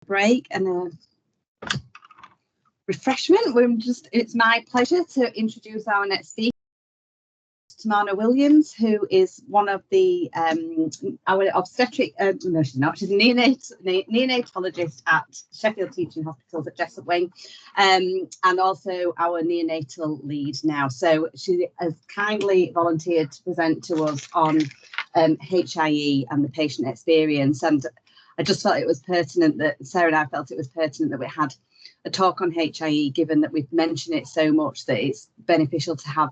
break and a refreshment. It's my pleasure to introduce our next speaker, Tamana Williams, who is one of the our obstetric. No, she's not. She's a neonatologist at Sheffield Teaching Hospitals at Jessup Wing, and also our neonatal lead now. So she has kindly volunteered to present to us on HIE and the patient experience. And I just felt it was pertinent that Sarah and I felt it was pertinent that we had a talk on HIE, given that we've mentioned it so much that it's beneficial to have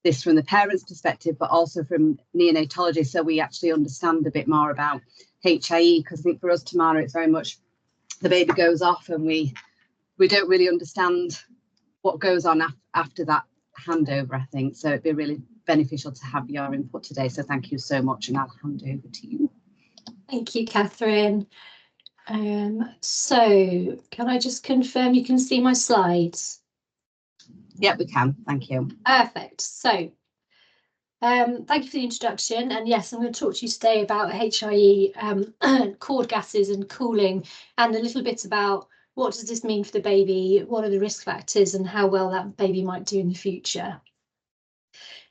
this from the parents' perspective, but also from neonatology, so we actually understand a bit more about HIE, because I think for us, Tamara, it's very much the baby goes off and we don't really understand what goes on after that handover, I think. So it'd be really beneficial to have your input today. So thank you so much, and I'll hand over to you. Thank you, Catherine. So can I just confirm you can see my slides? Yeah, we can. Thank you. Perfect. So thank you for the introduction. And yes, I'm going to talk to you today about HIE, cord gases and cooling, and a little bit about what does this mean for the baby, what are the risk factors, and how well that baby might do in the future.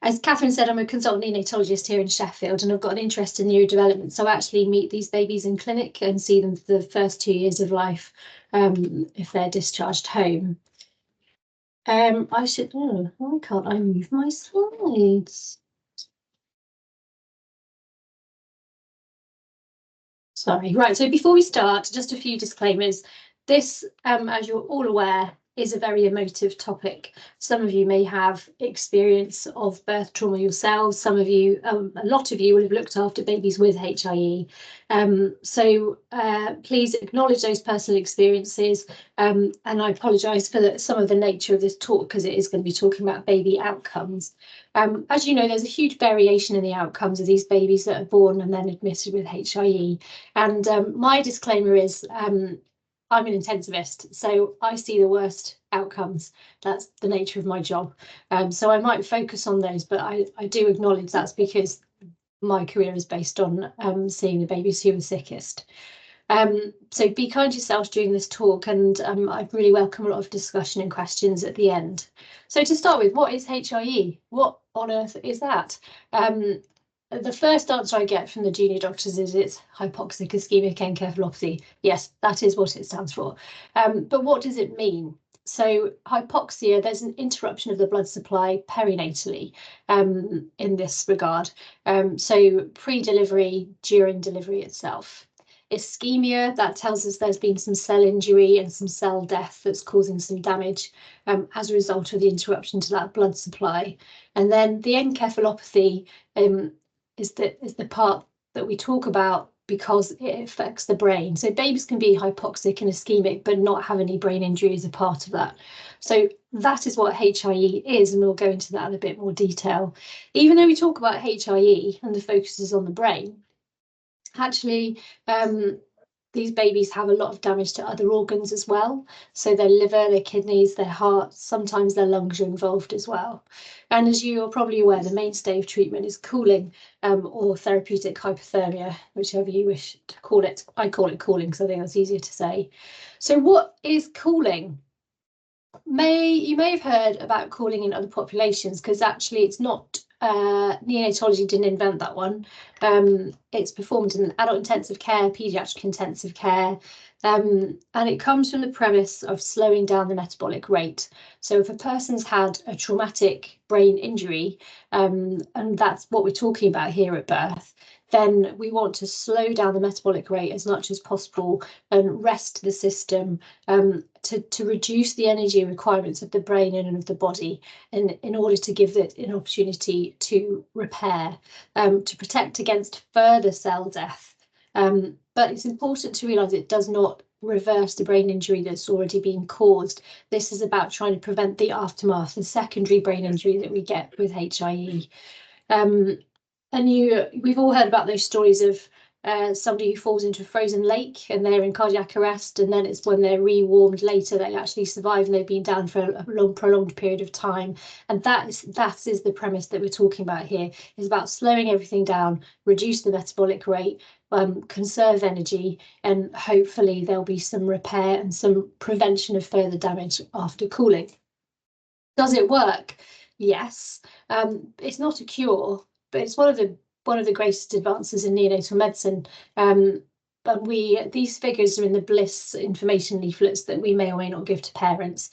As Catherine said, I'm a consultant neonatologist here in Sheffield, and I've got an interest in neurodevelopment. So I actually meet these babies in clinic and see them for the first 2 years of life if they're discharged home. Why can't I move my slides? Sorry, right, so before we start, just a few disclaimers. This, as you're all aware, is a very emotive topic. Some of you may have experience of birth trauma yourselves. Some of you, a lot of you will have looked after babies with HIE. So please acknowledge those personal experiences. And I apologise for some of the nature of this talk, because it is going to be talking about baby outcomes. As you know, there's a huge variation in the outcomes of these babies that are born and then admitted with HIE. And my disclaimer is, I'm an intensivist, so I see the worst outcomes. That's the nature of my job. So I might focus on those, but I do acknowledge that's because my career is based on seeing the babies who are sickest. So be kind to yourselves during this talk, and I really welcome a lot of discussion and questions at the end. So to start with, what is HIE? What on earth is that? The first answer I get from the junior doctors is it's hypoxic ischemic encephalopathy. Yes, that is what it stands for. But what does it mean? So hypoxia, there's an interruption of the blood supply perinatally in this regard. So pre-delivery, during delivery itself. Ischemia, that tells us there's been some cell injury and some cell death that's causing some damage as a result of the interruption to that blood supply. And then the encephalopathy is the part that we talk about because it affects the brain. So babies can be hypoxic and ischemic, but not have any brain injury as a part of that. So that is what HIE is, and we'll go into that in a bit more detail. Even though we talk about HIE and the focus is on the brain, actually, these babies have a lot of damage to other organs as well. So their liver, their kidneys, their heart, sometimes their lungs are involved as well. And as you are probably aware, the mainstay of treatment is cooling or therapeutic hypothermia, whichever you wish to call it. I call it cooling because I think that's easier to say. So what is cooling? You may have heard about cooling in other populations, because actually it's not neonatology didn't invent that one. It's performed in adult intensive care, pediatric intensive care, and it comes from the premise of slowing down the metabolic rate. So if a person's had a traumatic brain injury, and that's what we're talking about here at birth, then we want to slow down the metabolic rate as much as possible and rest the system to reduce the energy requirements of the brain and of the body, in order to give it an opportunity to repair, to protect against further cell death. But it's important to realise it does not reverse the brain injury that's already been caused. This is about trying to prevent the aftermath, the secondary brain injury that we get with HIE. And we've all heard about those stories of somebody who falls into a frozen lake and they're in cardiac arrest, and then it's when they're rewarmed later they actually survive and they've been down for a long prolonged period of time. And that is the premise that we're talking about here, is about slowing everything down, reduce the metabolic rate, conserve energy, and hopefully there'll be some repair and some prevention of further damage after cooling. Does it work? Yes. It's not a cure, but it's one of the greatest advances in neonatal medicine. But these figures are in the Bliss information leaflets that we may or may not give to parents.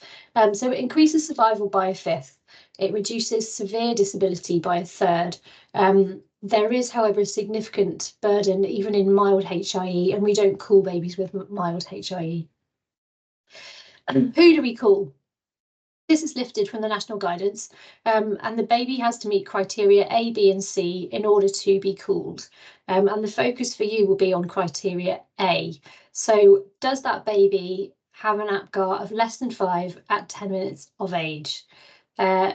So it increases survival by 1/5. It reduces severe disability by 1/3. There is, however, a significant burden even in mild HIE, and we don't cool babies with mild HIE. Who do we cool? This is lifted from the national guidance, and the baby has to meet criteria A, B and C in order to be cooled. And the focus for you will be on criteria A. So does that baby have an APGAR of less than 5 at 10 minutes of age? And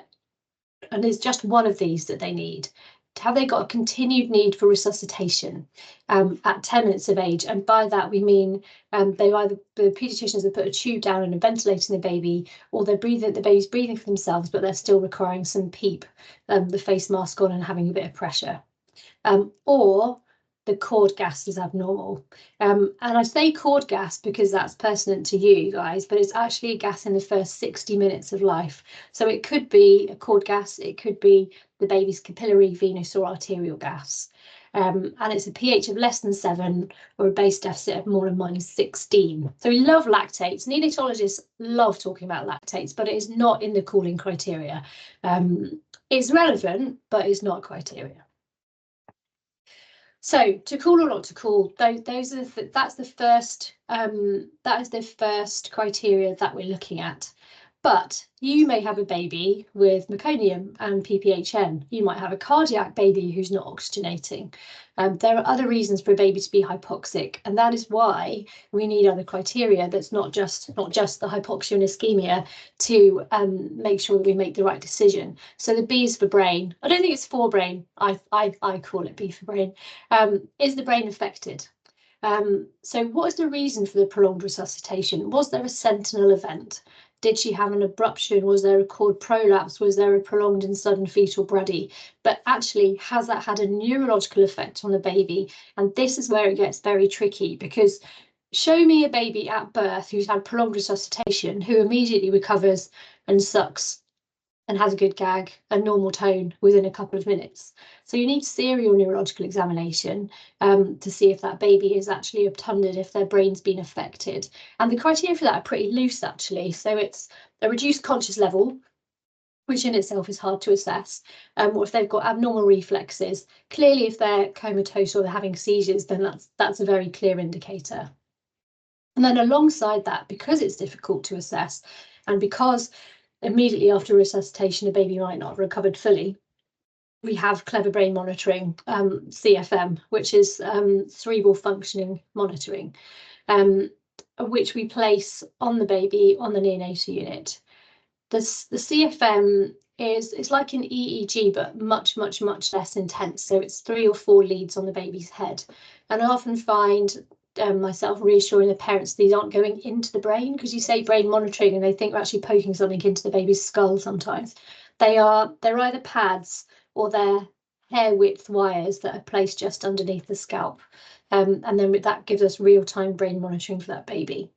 there's just one of these that they need. Have they got a continued need for resuscitation at 10 minutes of age? And by that we mean the paediatricians have put a tube down and are ventilating the baby, or the baby's breathing for themselves, but they're still requiring some PEEP, the face mask on and having a bit of pressure. Or the cord gas is abnormal. And I say cord gas because that's pertinent to you guys, but it's actually a gas in the first 60 minutes of life. So it could be a cord gas, it could be the baby's capillary, venous or arterial gas. And it's a pH of less than 7 or a base deficit of more than -16. So we love lactates. Neonatologists love talking about lactates, but it is not in the cooling criteria. It's relevant, but it's not criteria. So to cool or not to cool, those are that's the first that is the first criteria that we're looking at. But you may have a baby with meconium and PPHN. You might have a cardiac baby who's not oxygenating. There are other reasons for a baby to be hypoxic, and that is why we need other criteria. That's not just the hypoxia and ischemia to make sure that we make the right decision. So the B is for brain. I don't think it's for brain. I call it B for brain. Is the brain affected? So what is the reason for the prolonged resuscitation? Was there a sentinel event? Did she have an abruption? Was there a cord prolapse? Was there a prolonged and sudden fetal brady? But actually, has that had a neurological effect on the baby? And this is where it gets very tricky, because show me a baby at birth who's had prolonged resuscitation, who immediately recovers and sucks and has a good gag, a normal tone within a couple of minutes. So you need serial neurological examination to see if that baby is actually obtunded, if their brain's been affected. And the criteria for that are pretty loose, actually. So it's a reduced conscious level, which in itself is hard to assess, or if they've got abnormal reflexes. Clearly, if they're comatose or they're having seizures, then that's a very clear indicator. And then alongside that, because it's difficult to assess, and because immediately after resuscitation, a baby might not have recovered fully, we have clever brain monitoring, CFM, which is cerebral functioning monitoring, which we place on the baby on the neonatal unit. The CFM it's like an EEG, but much less intense. So it's 3 or 4 leads on the baby's head. And I often find myself reassuring the parents these aren't going into the brain, because you say brain monitoring and they think we're actually poking something into the baby's skull sometimes. They're either pads or they're hair width wires that are placed just underneath the scalp. And then that gives us real-time brain monitoring for that baby.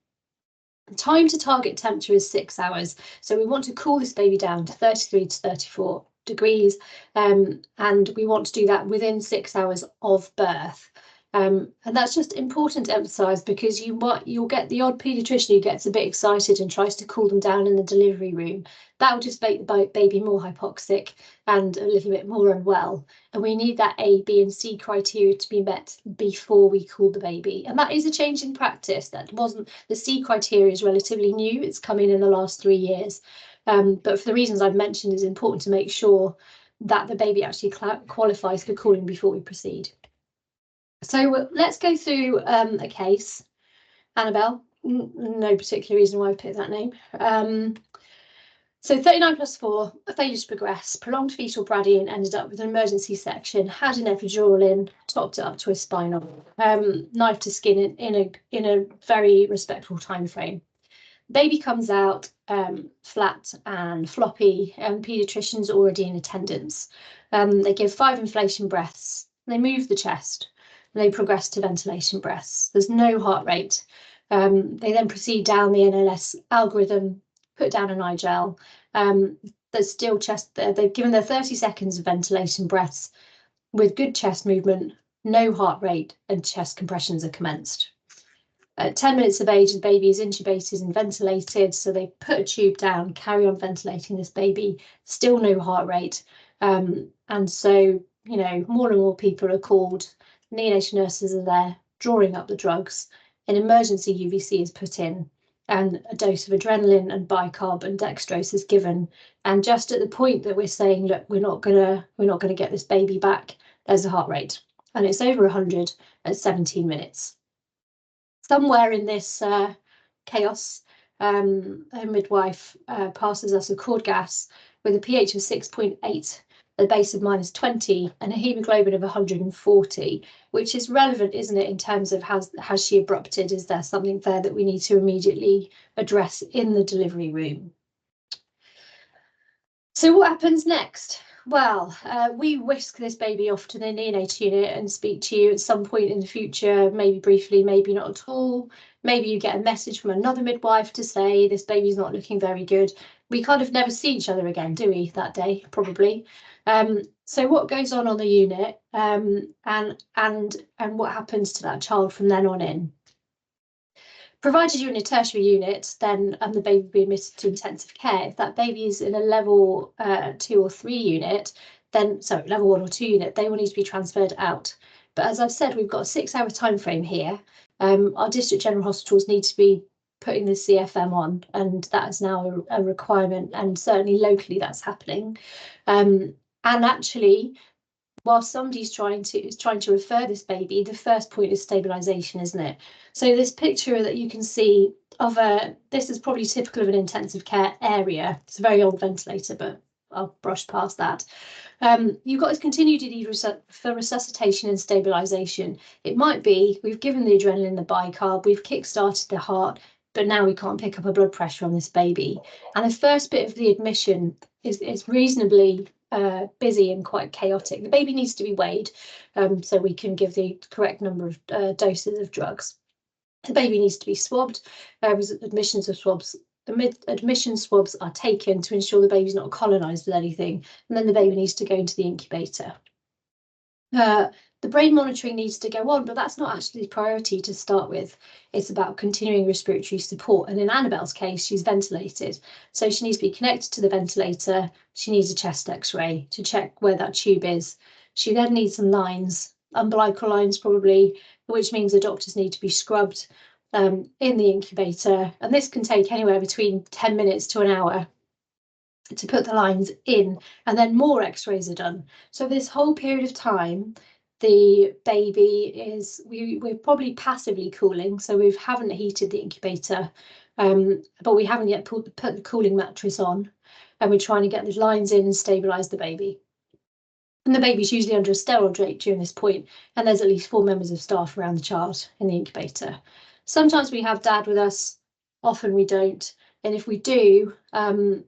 The time to target temperature is 6 hours. So we want to cool this baby down to 33 to 34 degrees. And we want to do that within 6 hours of birth. And that's just important to emphasise, because you'll get the odd paediatrician who gets a bit excited and tries to cool them down in the delivery room. That will just make the baby more hypoxic and a little bit more unwell. And we need that A, B and C criteria to be met before we cool the baby. And that is a change in practice. The C criteria is relatively new. It's come in the last 3 years. But for the reasons I've mentioned, it's important to make sure that the baby actually qualifies for cooling before we proceed. So let's go through a case. Annabelle, no particular reason why I picked that name. So 39+4, a failure to progress, prolonged fetal bradying, ended up with an emergency section, had an epidural in, topped it up to a spinal, knife to skin in a very respectful time frame. Baby comes out flat and floppy, and paediatrician's already in attendance. They give 5 inflation breaths, they move the chest, and they progress to ventilation breaths. There's no heart rate. They then proceed down the NLS algorithm, put down an iGel. There's still chest there. They've given their 30 seconds of ventilation breaths with good chest movement, no heart rate, and chest compressions are commenced. At 10 minutes of age, the baby is intubated and ventilated. So they put a tube down, carry on ventilating this baby, still no heart rate. And so, you know, more and more people are called. Neonatal nurses are there drawing up the drugs. An emergency UVC is put in, and a dose of adrenaline and bicarb and dextrose is given. And just at the point that we're saying, look, we're not gonna get this baby back, there's a heart rate, and it's over 100 at 17 minutes. Somewhere in this chaos, a midwife passes us a cord gas with a pH of 6.8, a base of -20, and a hemoglobin of 140, which is relevant, isn't it, in terms of has she abrupted? Is there something there that we need to immediately address in the delivery room? So what happens next? Well, we whisk this baby off to the neonatal unit and speak to you at some point in the future, maybe briefly, maybe not at all. Maybe you get a message from another midwife to say this baby's not looking very good. We kind of never see each other again, do we, that day, probably. So what goes on the unit, and what happens to that child from then on in? Provided you're in a tertiary unit, then the baby will be admitted to intensive care. If that baby is in a level 2 or 3 unit, then, sorry, level 1 or 2 unit, they will need to be transferred out. But as I've said, we've got a 6-hour time frame here. Our district general hospitals need to be putting the CFM on, and that is now a requirement, and certainly locally that's happening. And actually, while somebody's trying to refer this baby, the first point is stabilisation, isn't it? So this picture that you can see of this is probably typical of an intensive care area. It's a very old ventilator, but I'll brush past that. You've got this continued need for resuscitation and stabilisation. It might be we've given the adrenaline, the bicarb, we've kick-started the heart, but now we can't pick up a blood pressure on this baby. And the first bit of the admission is reasonably busy and quite chaotic. The baby needs to be weighed so we can give the correct number of doses of drugs. The baby needs to be swabbed. Admission swabs are taken to ensure the baby's not colonised with anything, and then the baby needs to go into the incubator. The brain monitoring needs to go on, but that's not actually the priority to start with. It's about continuing respiratory support. And in Annabelle's case, she's ventilated. So she needs to be connected to the ventilator. She needs a chest x-ray to check where that tube is. She then needs some lines, umbilical lines probably, which means the doctors need to be scrubbed in the incubator. And this can take anywhere between 10 minutes to an hour to put the lines in, and then more x-rays are done. So this whole period of time, the baby is, we're probably passively cooling, so we haven't heated the incubator, but we haven't yet put the cooling mattress on, and we're trying to get the lines in and stabilise the baby. And the baby's usually under a sterile drape during this point, and there's at least 4 members of staff around the child in the incubator. Sometimes we have dad with us, often we don't. And if we do,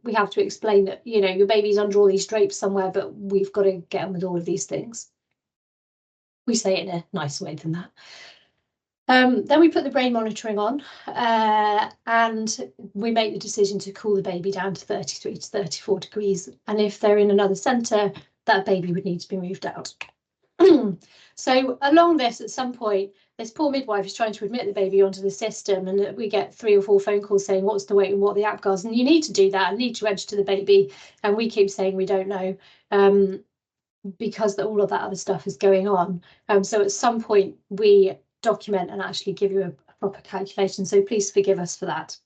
we have to explain that, you know, your baby's under all these drapes somewhere, but we've got to get on with all of these things. We say it in a nicer way than that. Then we put the brain monitoring on, and we make the decision to cool the baby down to 33 to 34 degrees. And if they're in another centre, that baby would need to be moved out. So along this, at some point, this poor midwife is trying to admit the baby onto the system, and we get 3 or 4 phone calls saying what's the weight and what the APGARs, and you need to do that and need to register the baby, and we keep saying we don't know because all of that other stuff is going on. So at some point we document and actually give you a proper calculation, so please forgive us for that.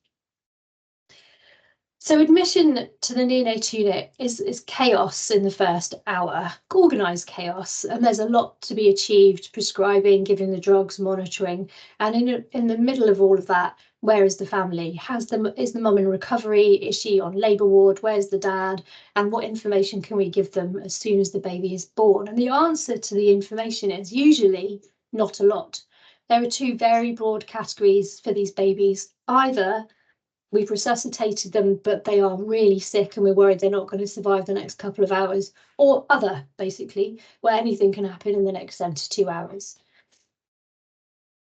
So admission to the neonatal unit is chaos in the first hour, organised chaos, and there's a lot to be achieved: prescribing, giving the drugs, monitoring, and in the middle of all of that, where is the family? Is the mum in recovery? Is she on labour ward? Where's the dad? And what information can we give them as soon as the baby is born? And the answer to the information is usually not a lot. There are two very broad categories for these babies. Either we've resuscitated them, but they are really sick and we're worried they're not going to survive the next couple of hours, or other, basically, where anything can happen in the next 10 to 2 hours.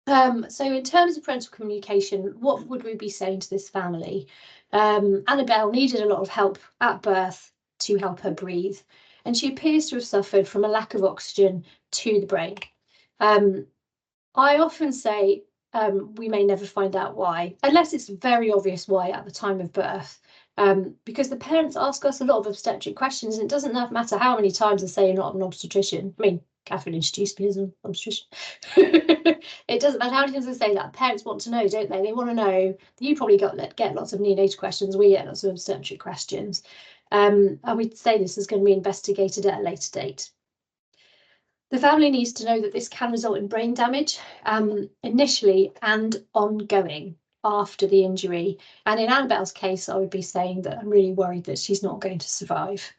So in terms of parental communication, what would we be saying to this family? Annabelle needed a lot of help at birth to help her breathe, and she appears to have suffered from a lack of oxygen to the brain. I often say we may never find out why, unless it's very obvious why at the time of birth, because the parents ask us a lot of obstetric questions, and it doesn't matter how many times they say you're not an obstetrician. I mean, Catherine introduced me as an obstetrician. It doesn't matter how many times they say that. Parents want to know, don't they? They want to know. You probably get lots of neonatal questions. We get lots of obstetric questions. And we'd say this is going to be investigated at a later date. The family needs to know that this can result in brain damage initially and ongoing after the injury. And in Annabelle's case, I would be saying that I'm really worried that she's not going to survive.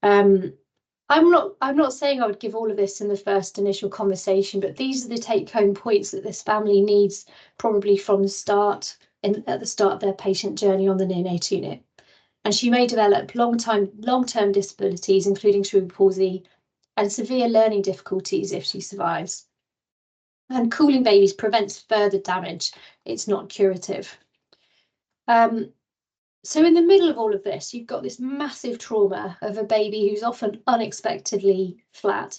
I'm not saying I would give all of this in the first initial conversation, but these are the take-home points that this family needs probably from the start, at the start of their patient journey on the neonatal unit. And she may develop long-term disabilities, including cerebral palsy, and severe learning difficulties if she survives. And cooling babies prevents further damage. It's not curative. So in the middle of all of this, you've got this massive trauma of a baby who's often unexpectedly flat,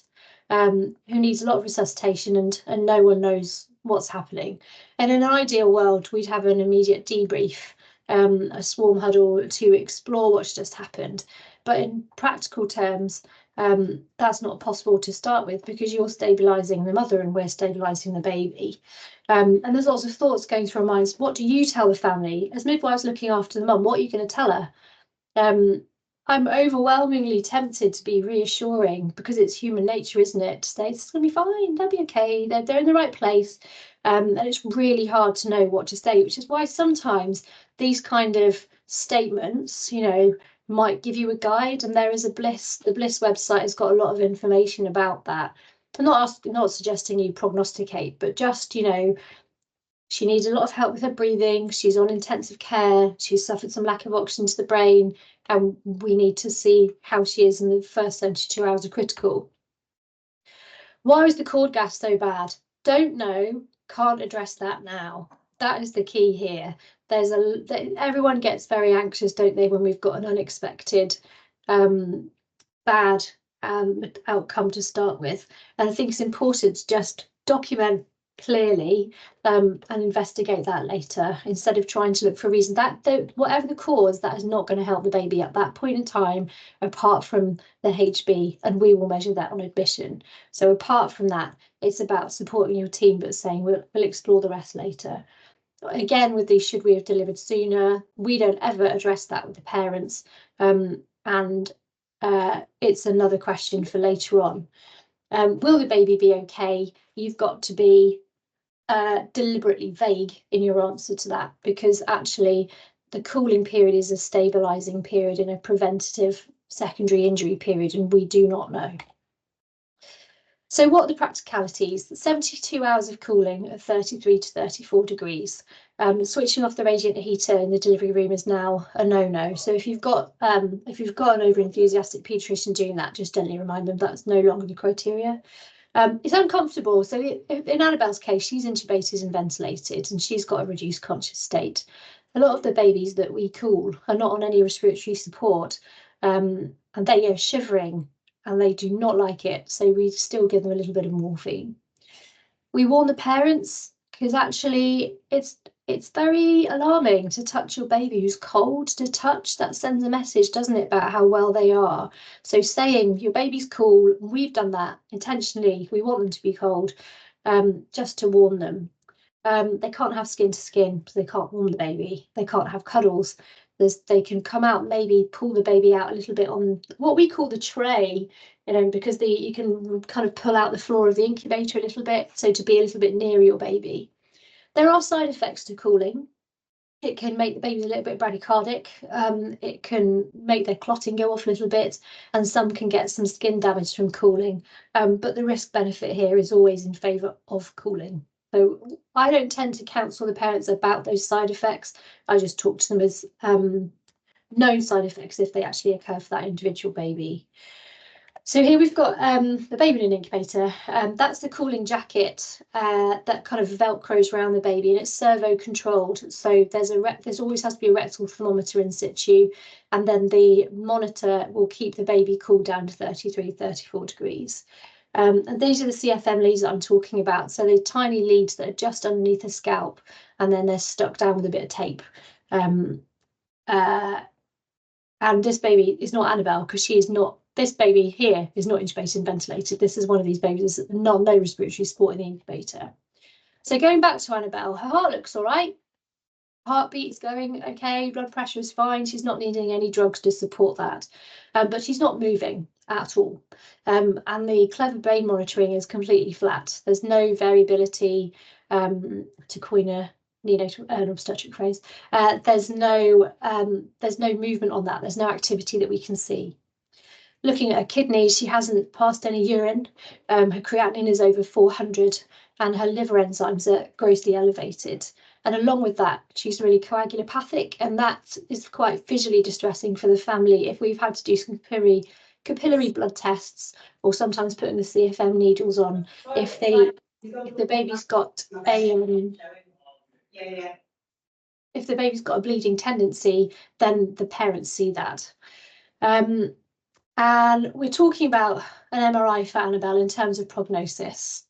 who needs a lot of resuscitation, and no one knows what's happening. And in an ideal world, we'd have an immediate debrief, a swarm huddle to explore what's just happened. But in practical terms, that's not possible to start with, because you're stabilising the mother and we're stabilising the baby. And there's lots of thoughts going through our minds. What do you tell the family? As midwives looking after the mum, what are you going to tell her? I'm overwhelmingly tempted to be reassuring, because it's human nature, isn't it? To say it's going to be fine, they'll be okay, they're in the right place. And it's really hard to know what to say, which is why sometimes these kind of statements, might give you a guide. And there is the Bliss website has got a lot of information about that. I'm not suggesting you prognosticate, but just, she needs a lot of help with her breathing, she's on intensive care, she's suffered some lack of oxygen to the brain, and we need to see how she is in the first 72 hours are critical. Why is the cord gas so bad? Don't know, can't address that now. That is the key here. Everyone gets very anxious, don't they, when we've got an unexpected bad outcome to start with. And I think it's important to just document clearly and investigate that later, instead of trying to look for a reason. Whatever the cause, that is not going to help the baby at that point in time, apart from the HB, and we will measure that on admission. So apart from that, it's about supporting your team, but saying we'll explore the rest later. Again, with these, should we have delivered sooner? We don't ever address that with the parents, and it's another question for later on. Will the baby be okay? You've got to be deliberately vague in your answer to that, because actually the cooling period is a stabilising period in a preventative secondary injury period, and we do not know. So what are the practicalities? 72 hours of cooling at 33 to 34 degrees. Switching off the radiator heater in the delivery room is now a no-no. So if you've got an over-enthusiastic paediatrician doing that, just gently remind them that's no longer the criteria. It's uncomfortable. So in Annabelle's case, she's intubated and ventilated, and she's got a reduced conscious state. A lot of the babies that we cool are not on any respiratory support, and they are shivering, and they do not like it. So we still give them a little bit of morphine. We warn the parents, because actually it's very alarming to touch your baby who's cold to touch. That sends a message, doesn't it, about how well they are. So saying your baby's cool, we've done that intentionally. We want them to be cold, just to warn them. They can't have skin to skin, so they can't warm the baby. They can't have cuddles. they can come out, maybe pull the baby out a little bit on what we call the tray, because you can kind of pull out the floor of the incubator a little bit, so to be a little bit near your baby. There are side effects to cooling. It can make the babies a little bit bradycardic. It can make their clotting go off a little bit, and some can get some skin damage from cooling. But the risk benefit here is always in favour of cooling. So I don't tend to counsel the parents about those side effects. I just talk to them as known side effects if they actually occur for that individual baby. So here we've got the baby in an incubator. That's the cooling jacket that kind of velcros around the baby, and it's servo controlled. So there's always has to be a rectal thermometer in situ, and then the monitor will keep the baby cooled down to 33, 34 degrees. And these are the CFM leads that I'm talking about. So they're tiny leads that are just underneath the scalp, and then they're stuck down with a bit of tape. And this baby is not Annabelle, because she is not. This baby here is not intubated and ventilated. This is one of these babies that no respiratory support in the incubator. So going back to Annabelle, her heart looks all right. Heartbeat's going okay, blood pressure is fine. She's not needing any drugs to support that, but she's not moving at all. And the Clever Brain monitoring is completely flat. There's no variability, to coin a neonatal an obstetric phrase. There's no movement on that. There's no activity that we can see. Looking at her kidneys, she hasn't passed any urine. Her creatinine is over 400, and her liver enzymes are grossly elevated. And along with that, she's really coagulopathic, and that is quite visually distressing for the family if we've had to do some capillary blood tests, or sometimes putting the CFM needles on. If the baby's got if the baby's got a bleeding tendency, then the parents see that. And we're talking about an MRI for Annabelle in terms of prognosis.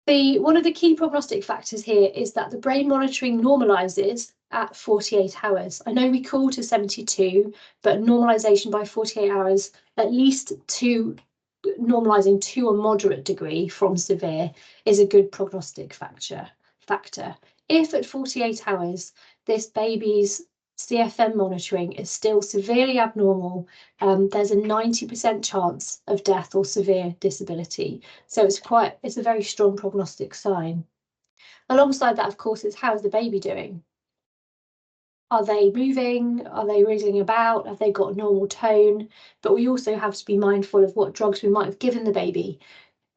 One of the key prognostic factors here is that the brain monitoring normalises at 48 hours. I know we call to 72, but normalisation by 48 hours, at least to normalising to a moderate degree from severe, is a good prognostic factor. If at 48 hours this baby's CFM monitoring is still severely abnormal, there's a 90% chance of death or severe disability. So it's a very strong prognostic sign. Alongside that, of course, is how's the baby doing? Are they moving? Are they wriggling about? Have they got a normal tone? But we also have to be mindful of what drugs we might have given the baby.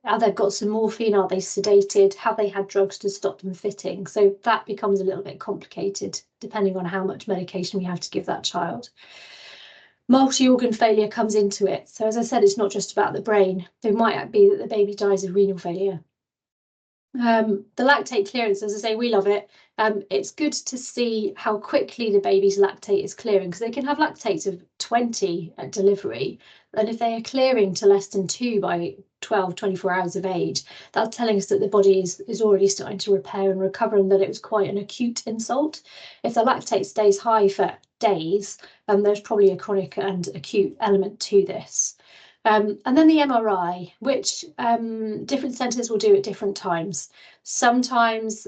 Have they got some morphine? Are they sedated? Have they had drugs to stop them fitting? So that becomes a little bit complicated depending on how much medication we have to give that child. Multi-organ failure comes into it. So as I said, it's not just about the brain. It might be that the baby dies of renal failure. The lactate clearance, as I say, we love it. It's good to see how quickly the baby's lactate is clearing, because they can have lactates of 20 at delivery, and if they are clearing to less than 2 by 12, 24 hours of age, that's telling us that the body is already starting to repair and recover, and that it was quite an acute insult. If the lactate stays high for days, there's probably a chronic and acute element to this. And then the MRI, which different centres will do at different times. Sometimes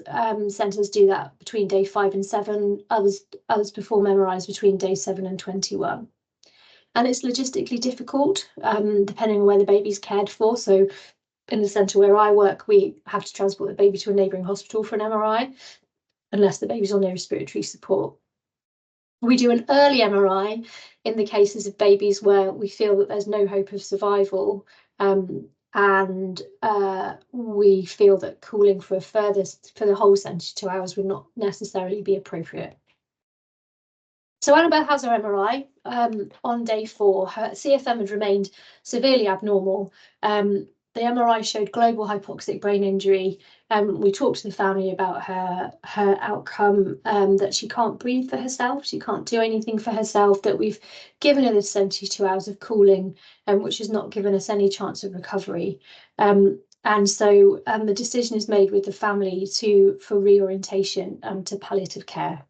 centres do that between day 5 and 7. Others perform MRIs between day 7 and 21. And it's logistically difficult, depending on where the baby's cared for. So in the centre where I work, we have to transport the baby to a neighbouring hospital for an MRI, unless the baby's on no respiratory support. We do an early MRI in the cases of babies where we feel that there's no hope of survival, and we feel that cooling for the whole 72 hours would not necessarily be appropriate. So Annabelle has her MRI on day 4. Her CFM had remained severely abnormal. The MRI showed global hypoxic brain injury. We talked to the family about her outcome, that she can't breathe for herself, she can't do anything for herself, that we've given her the 72 hours of cooling, which has not given us any chance of recovery. And so the decision is made with the family for reorientation to palliative care.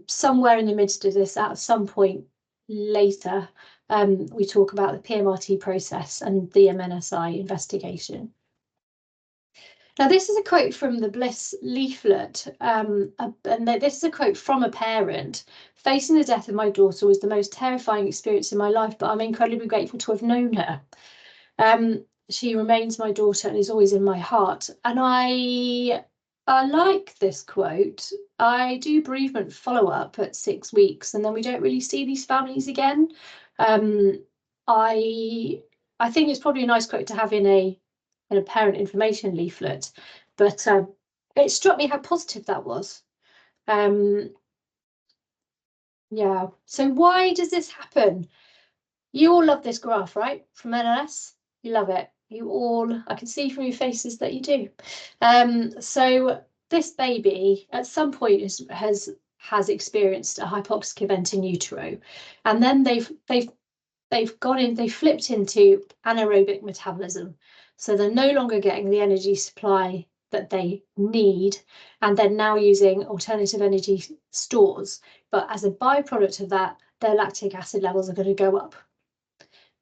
Somewhere in the midst of this, at some point later, we talk about the PMRT process and the MNSI investigation. Now, this is a quote from the Bliss leaflet, and this is a quote from a parent. Facing the death of my daughter was the most terrifying experience in my life, but I'm incredibly grateful to have known her. She remains my daughter and is always in my heart. And I like this quote. I do bereavement follow-up at 6 weeks, and then we don't really see these families again. I think it's probably a nice quote to have in a parent information leaflet, but it struck me how positive that was. Yeah, so why does this happen? You all love this graph, right? From NLS, you love it. You all, I can see from your faces that you do. So this baby at some point has experienced a hypoxic event in utero, and then they've flipped into anaerobic metabolism. So they're no longer getting the energy supply that they need, and they're now using alternative energy stores. But as a byproduct of that, their lactic acid levels are going to go up.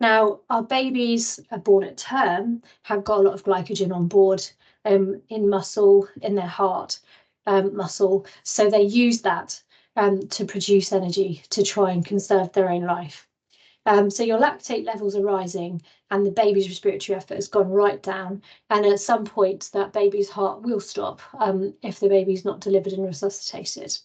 Now, our babies are born at term, have got a lot of glycogen on board in muscle, in their heart muscle. So they use that to produce energy to try and conserve their own life. So your lactate levels are rising and the baby's respiratory effort has gone right down. And at some point, that baby's heart will stop if the baby's not delivered and resuscitated.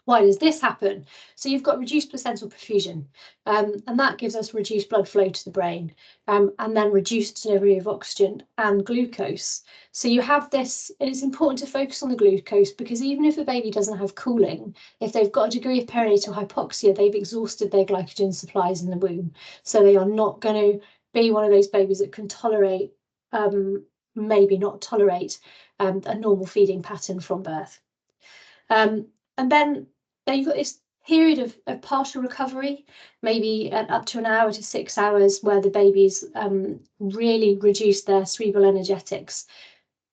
Why does this happen? So you've got reduced placental perfusion, and that gives us reduced blood flow to the brain, and then reduced delivery of oxygen and glucose. So you have this, and it's important to focus on the glucose because even if a baby doesn't have cooling, if they've got a degree of perinatal hypoxia, they've exhausted their glycogen supplies in the womb. So they are not going to be one of those babies that can tolerate, maybe not tolerate a normal feeding pattern from birth. And then you've got this period of partial recovery, maybe up to an hour to 6 hours, where the babies really reduce their cerebral energetics.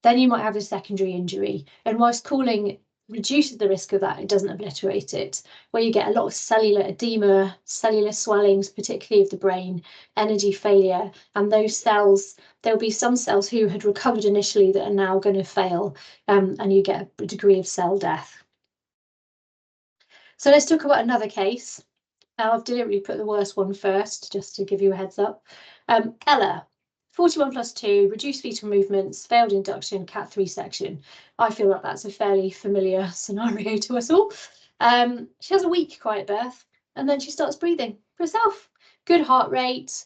Then you might have a secondary injury. And whilst cooling reduces the risk of that, it doesn't obliterate it, where you get a lot of cellular edema, cellular swellings, particularly of the brain, energy failure, and those cells, there'll be some cells who had recovered initially that are now going to fail, and you get a degree of cell death. So let's talk about another case. I've deliberately put the worst one first, just to give you a heads up. Ella, 41+2, reduced fetal movements, failed induction, Cat3 section. I feel like that's a fairly familiar scenario to us all. She has a weak quiet birth, and then she starts breathing for herself. Good heart rate,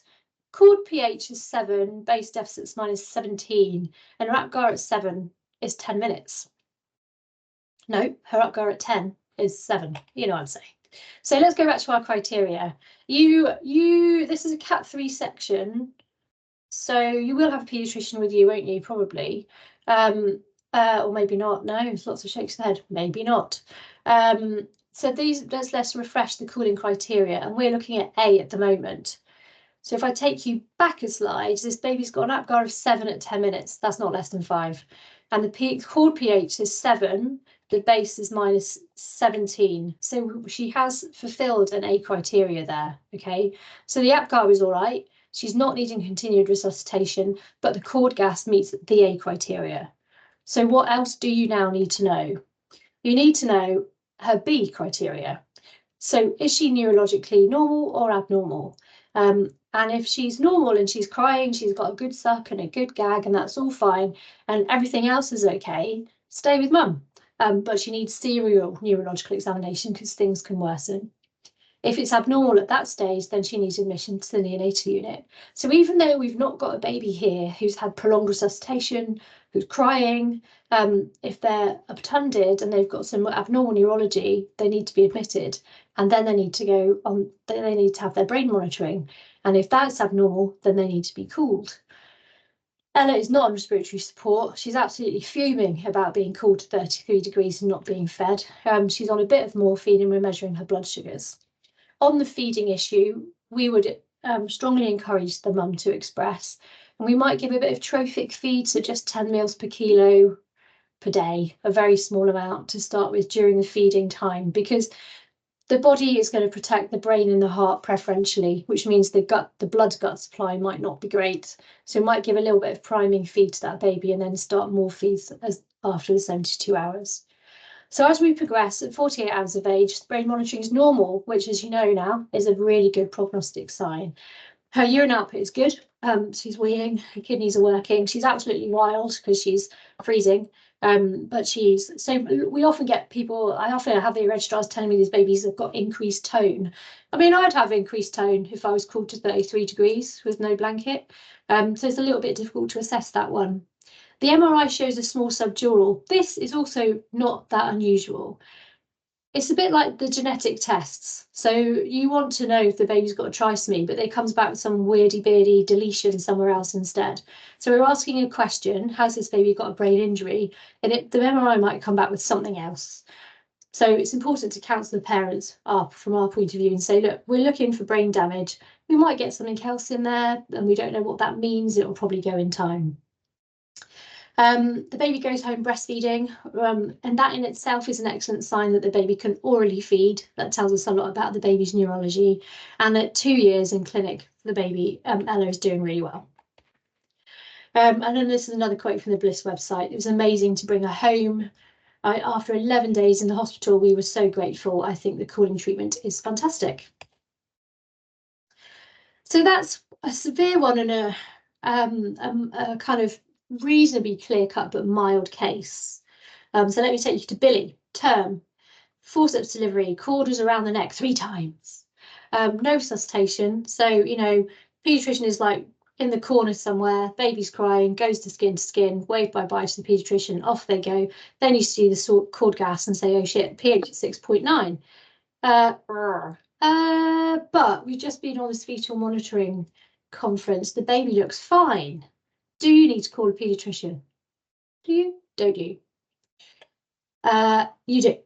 cord pH is 7, base deficits -17, and her APGAR at 7 is 10 minutes. No, her APGAR at 10 is 7. You know what I'm saying. So let's go back to our criteria. This is a Cat3 section, so you will have a paediatrician with you, won't you? Probably, or maybe not. No, there's lots of shakes of the head. Maybe not. So let's refresh the cooling criteria, and we're looking at A at the moment. So if I take you back a slide, this baby's got an APGAR of 7 at 10 minutes. That's not less than 5, and the cord pH is 7. The base is -17. So she has fulfilled an A criteria there, okay? So the APGAR is all right. She's not needing continued resuscitation, but the cord gas meets the A criteria. So what else do you now need to know? You need to know her B criteria. So is she neurologically normal or abnormal? And if she's normal and she's crying, she's got a good suck and a good gag, and that's all fine, and everything else is okay, stay with mum. But she needs serial neurological examination because things can worsen. If it's abnormal at that stage, then she needs admission to the neonatal unit. So even though we've not got a baby here who's had prolonged resuscitation, who's crying, if they're obtunded and they've got some abnormal neurology, they need to be admitted, and then they need to go on. They need to have their brain monitoring, and if that's abnormal, then they need to be cooled. Ella is not on respiratory support. She's absolutely fuming about being cooled to 33 degrees and not being fed. She's on a bit of morphine and we're measuring her blood sugars. On the feeding issue, we would strongly encourage the mum to express, and we might give a bit of trophic feed, so just 10 meals per kilo per day, a very small amount to start with during the feeding time, because the body is going to protect the brain and the heart preferentially, which means the blood-gut supply might not be great. So it might give a little bit of priming feed to that baby and then start more feeds after the 72 hours. So as we progress at 48 hours of age, the brain monitoring is normal, which, as you know now, is a really good prognostic sign. Her urine output is good. She's weeing, her kidneys are working. She's absolutely wild because she's freezing. But we often get people, I often have the registrars telling me these babies have got increased tone. I mean, I'd have increased tone if I was cooled to 33 degrees with no blanket. So it's a little bit difficult to assess that one. The MRI shows a small subdural. This is also not that unusual. It's a bit like the genetic tests. So you want to know if the baby's got a trisomy, but it comes back with some weirdy-beardy deletion somewhere else instead. So we're asking a question, has this baby got a brain injury? And the MRI might come back with something else. So it's important to counsel the parents up from our point of view and say, look, we're looking for brain damage. We might get something else in there, and we don't know what that means. It will probably go in time. The baby goes home breastfeeding, and that in itself is an excellent sign that the baby can orally feed. That tells us a lot about the baby's neurology. And at 2 years in clinic, the baby, Ella, is doing really well. And then this is another quote from the Bliss website. It was amazing to bring her home. After 11 days in the hospital, we were so grateful. I think the cooling treatment is fantastic. So that's a severe one and a kind of reasonably clear-cut but mild case. So let me take you to Billy. Term, forceps delivery, cord around the neck 3 times. No resuscitation. So, you know, paediatrician is like in the corner somewhere, baby's crying, goes to skin, wave bye-bye to the paediatrician, off they go. Then you see the cord gas and say, oh shit, pH at 6.9. But we've just been on this fetal monitoring conference. The baby looks fine. Do you need to call a paediatrician? Do you? Don't you? You do,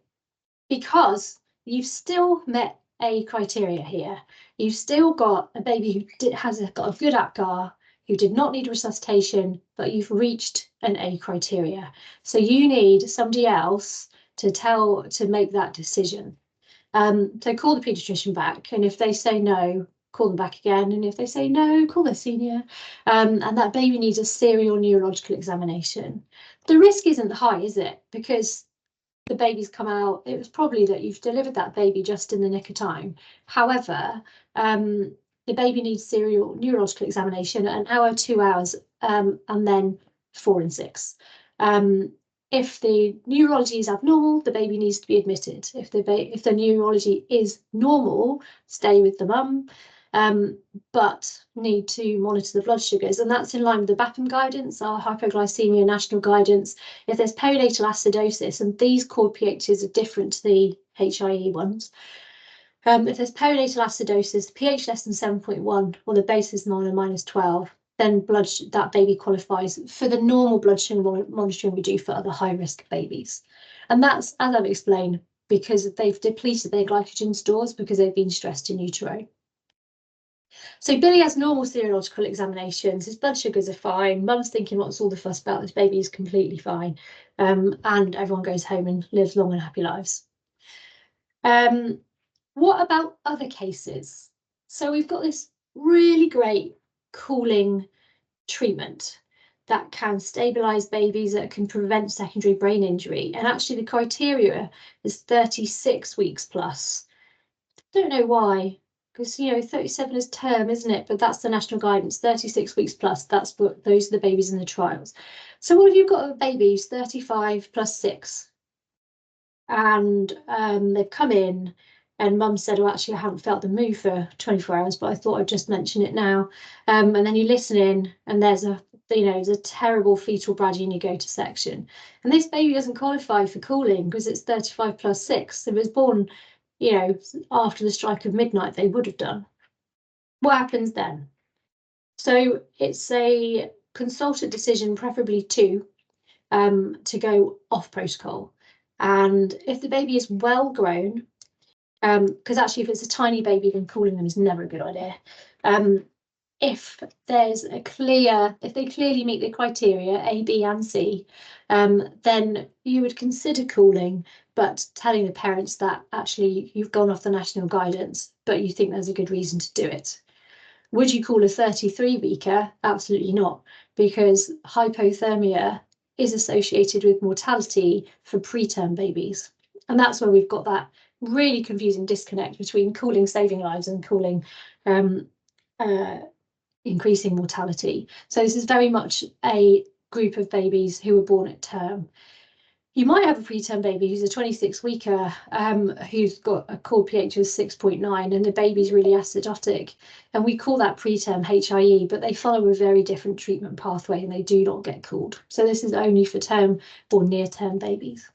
because you've still met a criteria here. You've still got a baby who has got a good APGAR, who did not need resuscitation, but you've reached an A criteria. So you need somebody else to make that decision. So call the paediatrician back, and if they say no, call them back again, and if they say no, call their senior. And that baby needs a serial neurological examination. The risk isn't high, is it? Because the baby's come out, it was probably that you've delivered that baby just in the nick of time. However, the baby needs serial neurological examination at 1 hour, 2 hours, and then 4 and 6. If the neurology is abnormal, the baby needs to be admitted. If the neurology is normal, stay with the mum, but need to monitor the blood sugars. And that's in line with the BAPM guidance, our hypoglycemia national guidance. If there's perinatal acidosis, and these cord pHs are different to the HIE ones, if there's perinatal acidosis, pH less than 7.1, or the base is 9 or minus 12, then that baby qualifies for the normal blood sugar monitoring we do for other high-risk babies. And that's, as I've explained, because they've depleted their glycogen stores because they've been stressed in utero. So Billy has normal serological examinations. His blood sugars are fine. Mum's thinking, what's all the fuss about? This baby is completely fine. And everyone goes home and lives long and happy lives. What about other cases? So we've got this really great cooling treatment that can stabilize babies, that can prevent secondary brain injury. And actually the criteria is 36 weeks plus. Don't know why, because, you know, 37 is term, isn't it? But that's the national guidance, 36 weeks plus. That's what, those are the babies in the trials. So what if you've got a baby who's 35 plus 6? And they've come in, and mum said, oh, actually, I haven't felt the move for 24 hours, but I thought I'd just mention it now. And then you listen in, and there's a terrible fetal braddy, and you go to section. And this baby doesn't qualify for cooling because it's 35 plus 6. If it was born, you know, after the strike of midnight, they would have done. What happens then? So it's a consultant decision, preferably 2, to go off protocol. And if the baby is well grown, because actually if it's a tiny baby, then cooling them is never a good idea. if they clearly meet the criteria A, B and C, then you would consider cooling, but telling the parents that actually you've gone off the national guidance, but you think there's a good reason to do it. Would you call a 33-weeker? Absolutely not, because hypothermia is associated with mortality for preterm babies. And that's where we've got that really confusing disconnect between cooling saving lives and cooling increasing mortality. So this is very much a group of babies who were born at term. You might have a preterm baby who's a 26-weeker who's got a core pH of 6.9 and the baby's really acidotic, and we call that preterm HIE, but they follow a very different treatment pathway and they do not get cooled. So this is only for term or near term babies.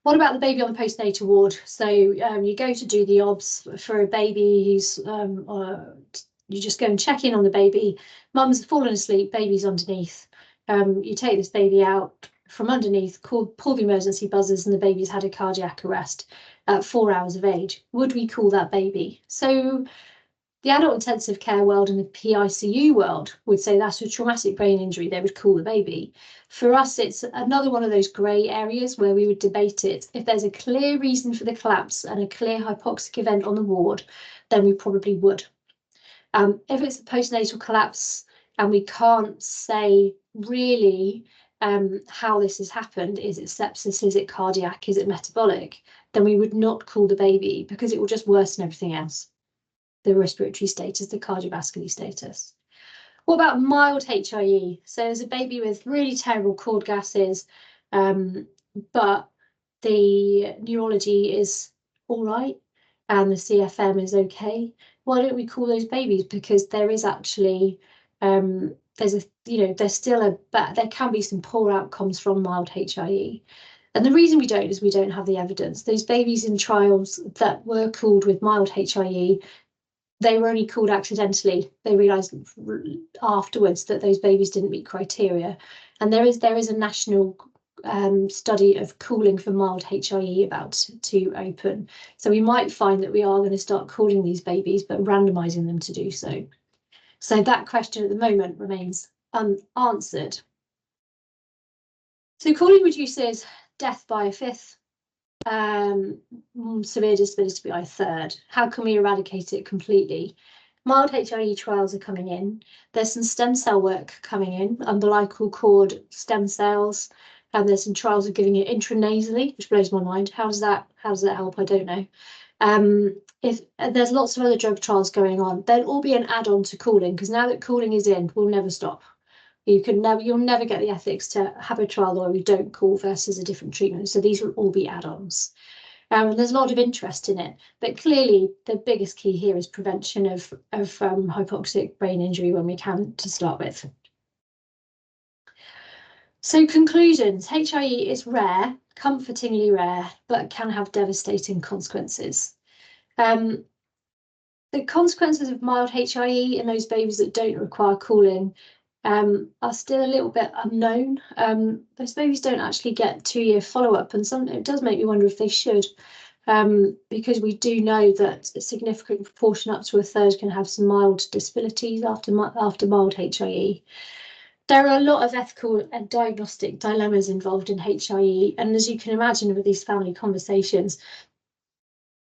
What about the baby on the postnatal ward? So you go to do the OBS for a baby who's you just go and check in on the baby. Mum's fallen asleep, baby's underneath. You take this baby out from underneath, pull the emergency buzzers, and the baby's had a cardiac arrest at 4 hours of age. Would we call that baby? So the adult intensive care world and the PICU world would say that's a traumatic brain injury, they would call the baby. For us, it's another one of those grey areas where we would debate it. If there's a clear reason for the collapse and a clear hypoxic event on the ward, then we probably would. If it's a postnatal collapse and we can't say really how this has happened, is it sepsis, is it cardiac, is it metabolic, then we would not call the baby because it will just worsen everything else. The respiratory status, the cardiovascular status. What about mild HIE? So there's a baby with really terrible cord gases, but the neurology is all right and the CFM is okay. Why don't we call those babies? Because there is actually there can be some poor outcomes from mild HIE. And the reason we don't is we don't have the evidence. Those babies in trials that were cooled with mild HIE, they were only called accidentally. They realised afterwards that those babies didn't meet criteria. And there is a national study of cooling for mild HIE about to open. So we might find that we are going to start cooling these babies, but randomising them to do so. So that question at the moment remains unanswered. So cooling reduces death by a fifth, severe disability by a third. How can we eradicate it completely? Mild HIE trials are coming in. There's some stem cell work coming in, umbilical cord stem cells, and there's some trials of giving it intranasally, which blows my mind. How does that help? I don't know. If there's lots of other drug trials going on, they'll all be an add-on to cooling, because now that cooling is in, we'll never stop. You'll never get the ethics to have a trial where we don't cool versus a different treatment. So these will all be add-ons. There's a lot of interest in it, but clearly the biggest key here is prevention of hypoxic brain injury when we can, to start with. So conclusions: HIE is rare, comfortingly rare, but can have devastating consequences. The consequences of mild HIE in those babies that don't require cooling are still a little bit unknown. Those babies don't actually get 2-year follow-up, and it does make me wonder if they should, because we do know that a significant proportion, up to a third, can have some mild disabilities after mild HIE. There are a lot of ethical and diagnostic dilemmas involved in HIE, and as you can imagine with these family conversations,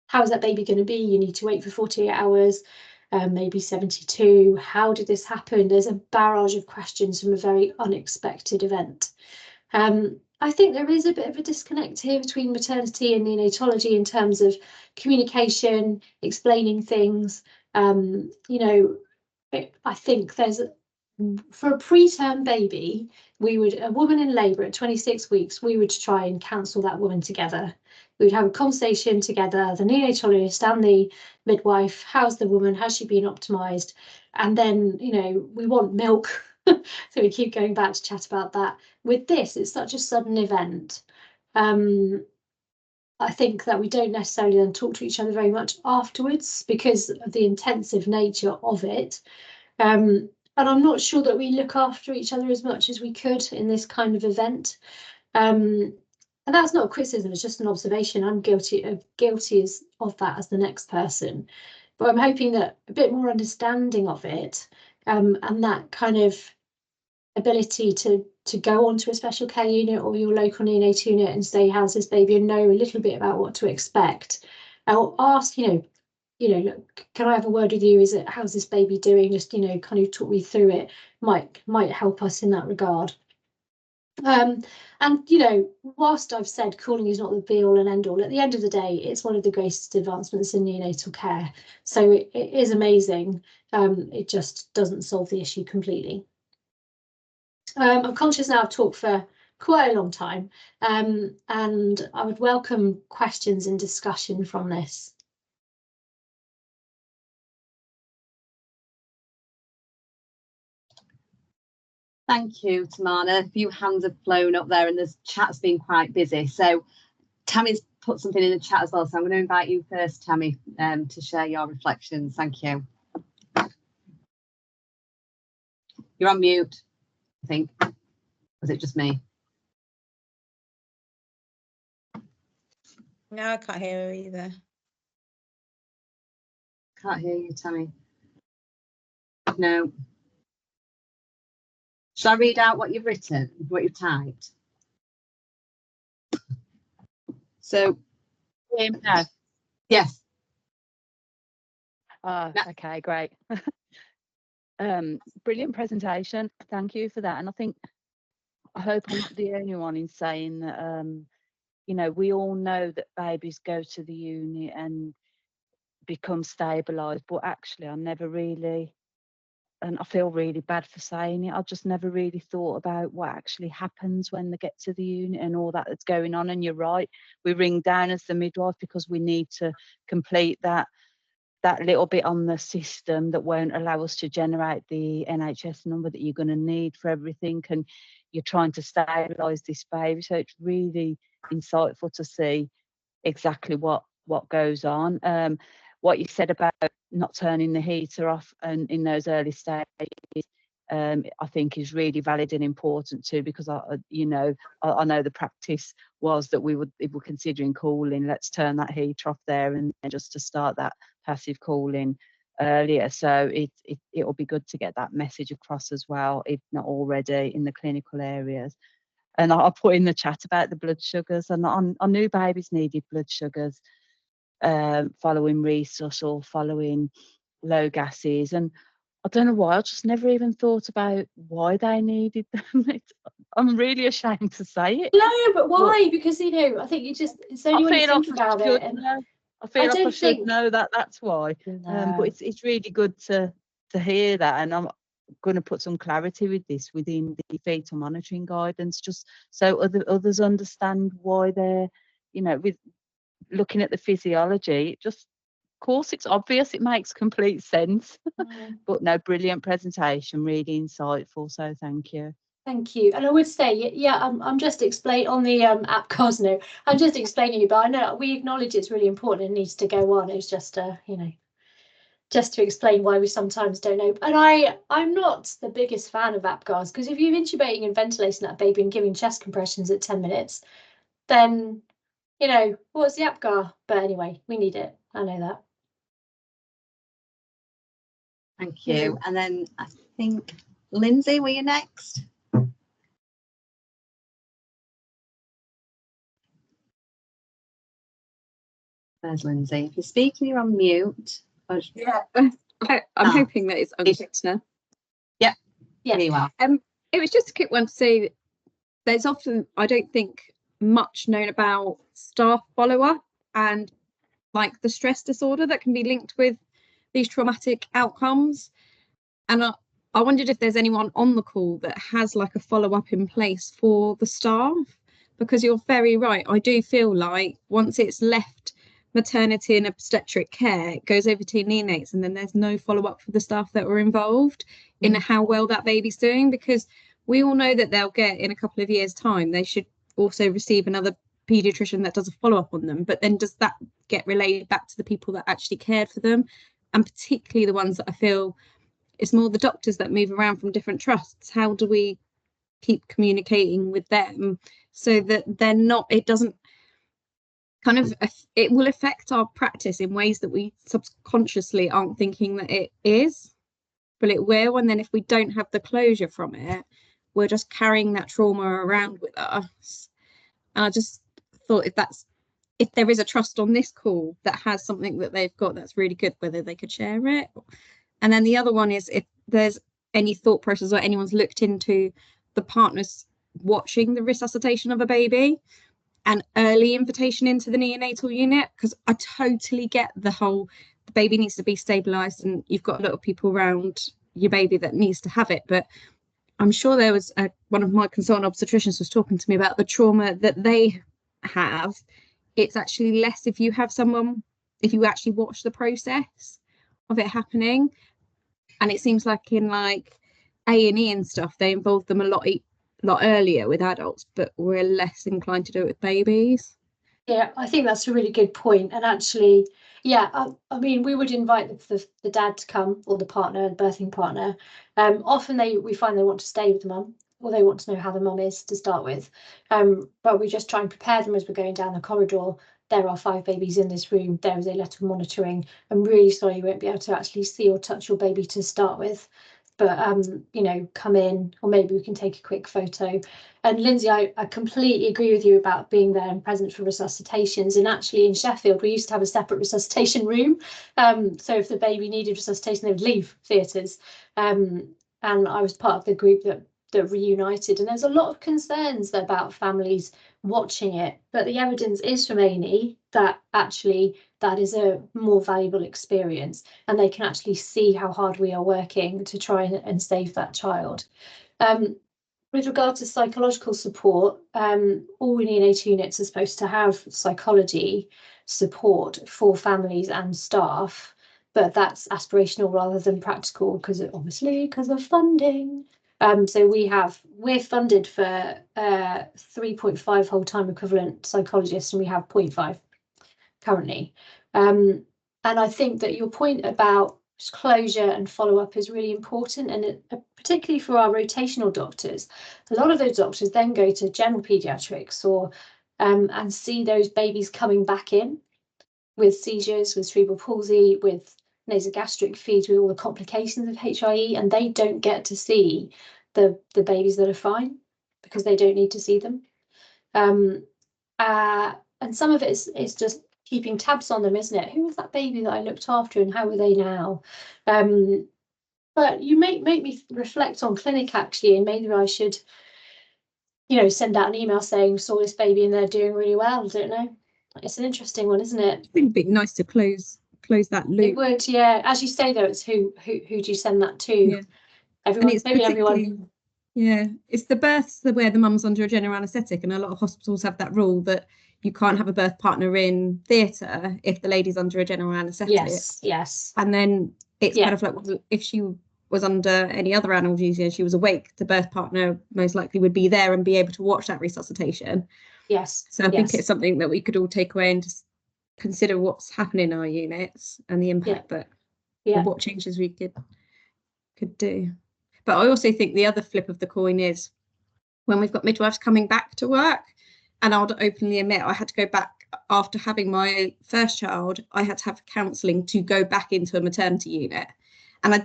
how is that baby going to be? You need to wait for 48 hours. Maybe 72. How did this happen? There's a barrage of questions from a very unexpected event. I think there is a bit of a disconnect here between maternity and neonatology in terms of communication, explaining things. I think for a preterm baby, a woman in labour at 26 weeks, we would try and counsel that woman together. We would have a conversation together, the neonatologist and the midwife. How's the woman? Has she been optimised? And then, we want milk. So we keep going back to chat about that. With this, it's such a sudden event. I think that we don't necessarily then talk to each other very much afterwards because of the intensive nature of it. And I'm not sure that we look after each other as much as we could in this kind of event. And that's not a criticism, it's just an observation. I'm guilty of that as the next person. but I'm hoping that a bit more understanding of it, and that kind of ability to go onto a special care unit or your local neonatal unit and say, how's this baby, and know a little bit about what to expect. I'll ask, look, can I have a word with you? How's this baby doing? Just, kind of talk me through it. Might help us in that regard. And whilst I've said cooling is not the be all and end all, at the end of the day, it's one of the greatest advancements in neonatal care. So it is amazing. It just doesn't solve the issue completely. I'm conscious now I've talked for quite a long time, and I would welcome questions and discussion from this. Thank you, Tamana. A few hands have flown up there and the chat's been quite busy. So Tammy's put something in the chat as well. So I'm going to invite you first, Tammy, to share your reflections. Thank you. You're on mute, I think. Was it just me? No, I can't hear her either. Can't hear you, Tammy. No. Shall I read out what you've written, what you've typed? So, no. Yes. No. Okay, great. Brilliant presentation. Thank you for that. And I hope I'm not the only one in saying that, we all know that babies go to the unit and become stabilised, but actually I never really, and I feel really bad for saying it, I just never really thought about what actually happens when they get to the unit and all that that's going on. And you're right, we ring down as the midwife because we need to complete that little bit on the system that won't allow us to generate the NHS number that you're going to need for everything, and you're trying to stabilise this baby. So it's really insightful to see exactly what goes on. What you said about not turning the heater off and in those early stages, I think is really valid and important too, because I know the practice was that if we're considering cooling, let's turn that heater off there and just to start that passive cooling earlier. So it'll be good to get that message across as well, if not already in the clinical areas. And I put in the chat about the blood sugars, and I knew babies needed blood sugars following resus or following low gases, and I don't know why, I just never even thought about why they needed them. I'm really ashamed to say it. No, but why? Because I think it's only when you think about it. I feel like I should know that. That's why. No. But it's really good to hear that, and I'm going to put some clarity with this within the fetal monitoring guidance, just so others understand why they're, with looking at the physiology. Of course, it's obvious, it makes complete sense. But no, brilliant presentation, really insightful. So thank you. Thank you. And I would say, I'm just explaining on the APGARs note. I'm just explaining it, but I know we acknowledge it's really important and needs to go on. It's just just to explain why we sometimes don't know. And I'm not the biggest fan of APGARs, because if you're intubating and ventilating that baby and giving chest compressions at 10 minutes, then what's the APGAR? But anyway, we need it. I know that. Thank you. And then I think Lindsay, were you next? There's Lindsay. If you're speaking, you're on mute. Yeah, I'm hoping that it's unpicked now. Yeah. Really well. It was just a quick one to say there's often, I don't think, much known about staff follow-up and like the stress disorder that can be linked with these traumatic outcomes. And I wondered if there's anyone on the call that has like a follow-up in place for the staff, because you're very right. I do feel like once it's left maternity and obstetric care, it goes over to neonates, and then there's no follow-up for the staff that were involved in how well that baby's doing, because we all know that they'll get, in a couple of years' time, they should also receive another paediatrician that does a follow-up on them. But then does that get relayed back to the people that actually cared for them? And particularly the ones that I feel it's more the doctors that move around from different trusts. How do we keep communicating with them so that they're not, it doesn't, kind of it will affect our practice in ways that we subconsciously aren't thinking that it is, but it will. And then if we don't have the closure from it, we're just carrying that trauma around with us. And I just thought if there is a trust on this call that has something that they've got that's really good, whether they could share it. And then the other one is if there's any thought process or anyone's looked into the partners watching the resuscitation of a baby and early invitation into the neonatal unit, because I totally get the baby needs to be stabilized and you've got a lot of people around your baby that needs to have it. But I'm sure there was one of my consultant obstetricians was talking to me about the trauma that they have. It's actually less if you actually watch the process of it happening. And it seems like in like A&E and stuff, they involve them a lot earlier with adults, but we're less inclined to do it with babies. Yeah, I think that's a really good point. And actually, yeah, I mean, we would invite the dad to come, or the partner, the birthing partner. Often we find they want to stay with the mum, or they want to know how the mum is to start with. But we just try and prepare them as we're going down the corridor. There are 5 babies in this room. There is a lot of monitoring. I'm really sorry you won't be able to actually see or touch your baby to start with. But come in, or maybe we can take a quick photo. And Lindsay, I completely agree with you about being there and present for resuscitations. And actually in Sheffield, we used to have a separate resuscitation room. So if the baby needed resuscitation, they would leave theatres. And I was part of the group that reunited. And there's a lot of concerns about families watching it, but the evidence is from A&E that actually that is a more valuable experience, and they can actually see how hard we are working to try and save that child. With regard to psychological support, all neonatal units are supposed to have psychology support for families and staff, but that's aspirational rather than practical because of funding. So we're funded for 3.5 whole-time equivalent psychologists, and we have 0.5 currently. And I think that your point about closure and follow-up is really important, and particularly for our rotational doctors. A lot of those doctors then go to general paediatrics or and see those babies coming back in with seizures, with cerebral palsy, with nasogastric feeds, with all the complications of HIE, and they don't get to see the babies that are fine because they don't need to see them. And some of it is just keeping tabs on them, isn't it? Who was that baby that I looked after and how are they now? But you make me reflect on clinic actually, and maybe I should, send out an email saying saw this baby and they're doing really well. I don't know. It's an interesting one, isn't it? I think it'd be nice to close that loop. It would, yeah. As you say though, it's who do you send that to? Yeah. Everyone, maybe everyone. Yeah, it's the births where the mum's under a general anaesthetic, and a lot of hospitals have that rule that you can't have a birth partner in theatre if the lady's under a general anaesthetic. Yes. And then it's kind of like, if she was under any other analgesia and she was awake, the birth partner most likely would be there and be able to watch that resuscitation. Yes. So I think it's something that we could all take away and just consider what's happening in our units and the impact or what changes we could do. But I also think the other flip of the coin is when we've got midwives coming back to work, and I'll openly admit I had to go back after having my first child. I had to have counselling to go back into a maternity unit, and I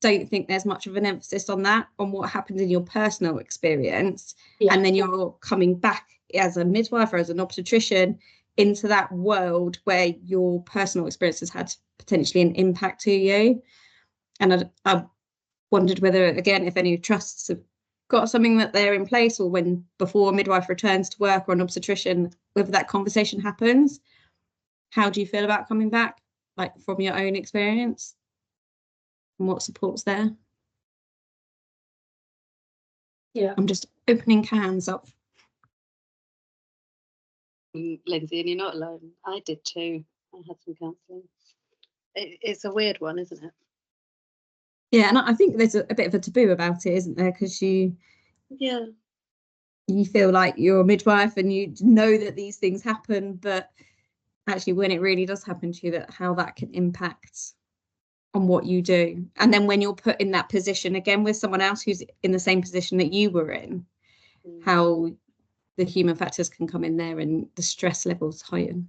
don't think there's much of an emphasis on that, on what happens in your personal experience, and then you're coming back as a midwife or as an obstetrician into that world where your personal experience has had potentially an impact to you. And I wondered whether, again, if any trusts have got something that they're in place, or when before a midwife returns to work or an obstetrician, whether that conversation happens. How do you feel about coming back, like from your own experience, and what support's there? Yeah, I'm just opening cans up. Lindsay, and you're not alone. I did too. I had some counselling. It's a weird one, isn't it? Yeah, and I think there's a bit of a taboo about it, isn't there? Because you feel like you're a midwife and you know that these things happen, but actually when it really does happen to you, that how that can impact on what you do. And then when you're put in that position again with someone else who's in the same position that you were in, how the human factors can come in there and the stress levels heighten.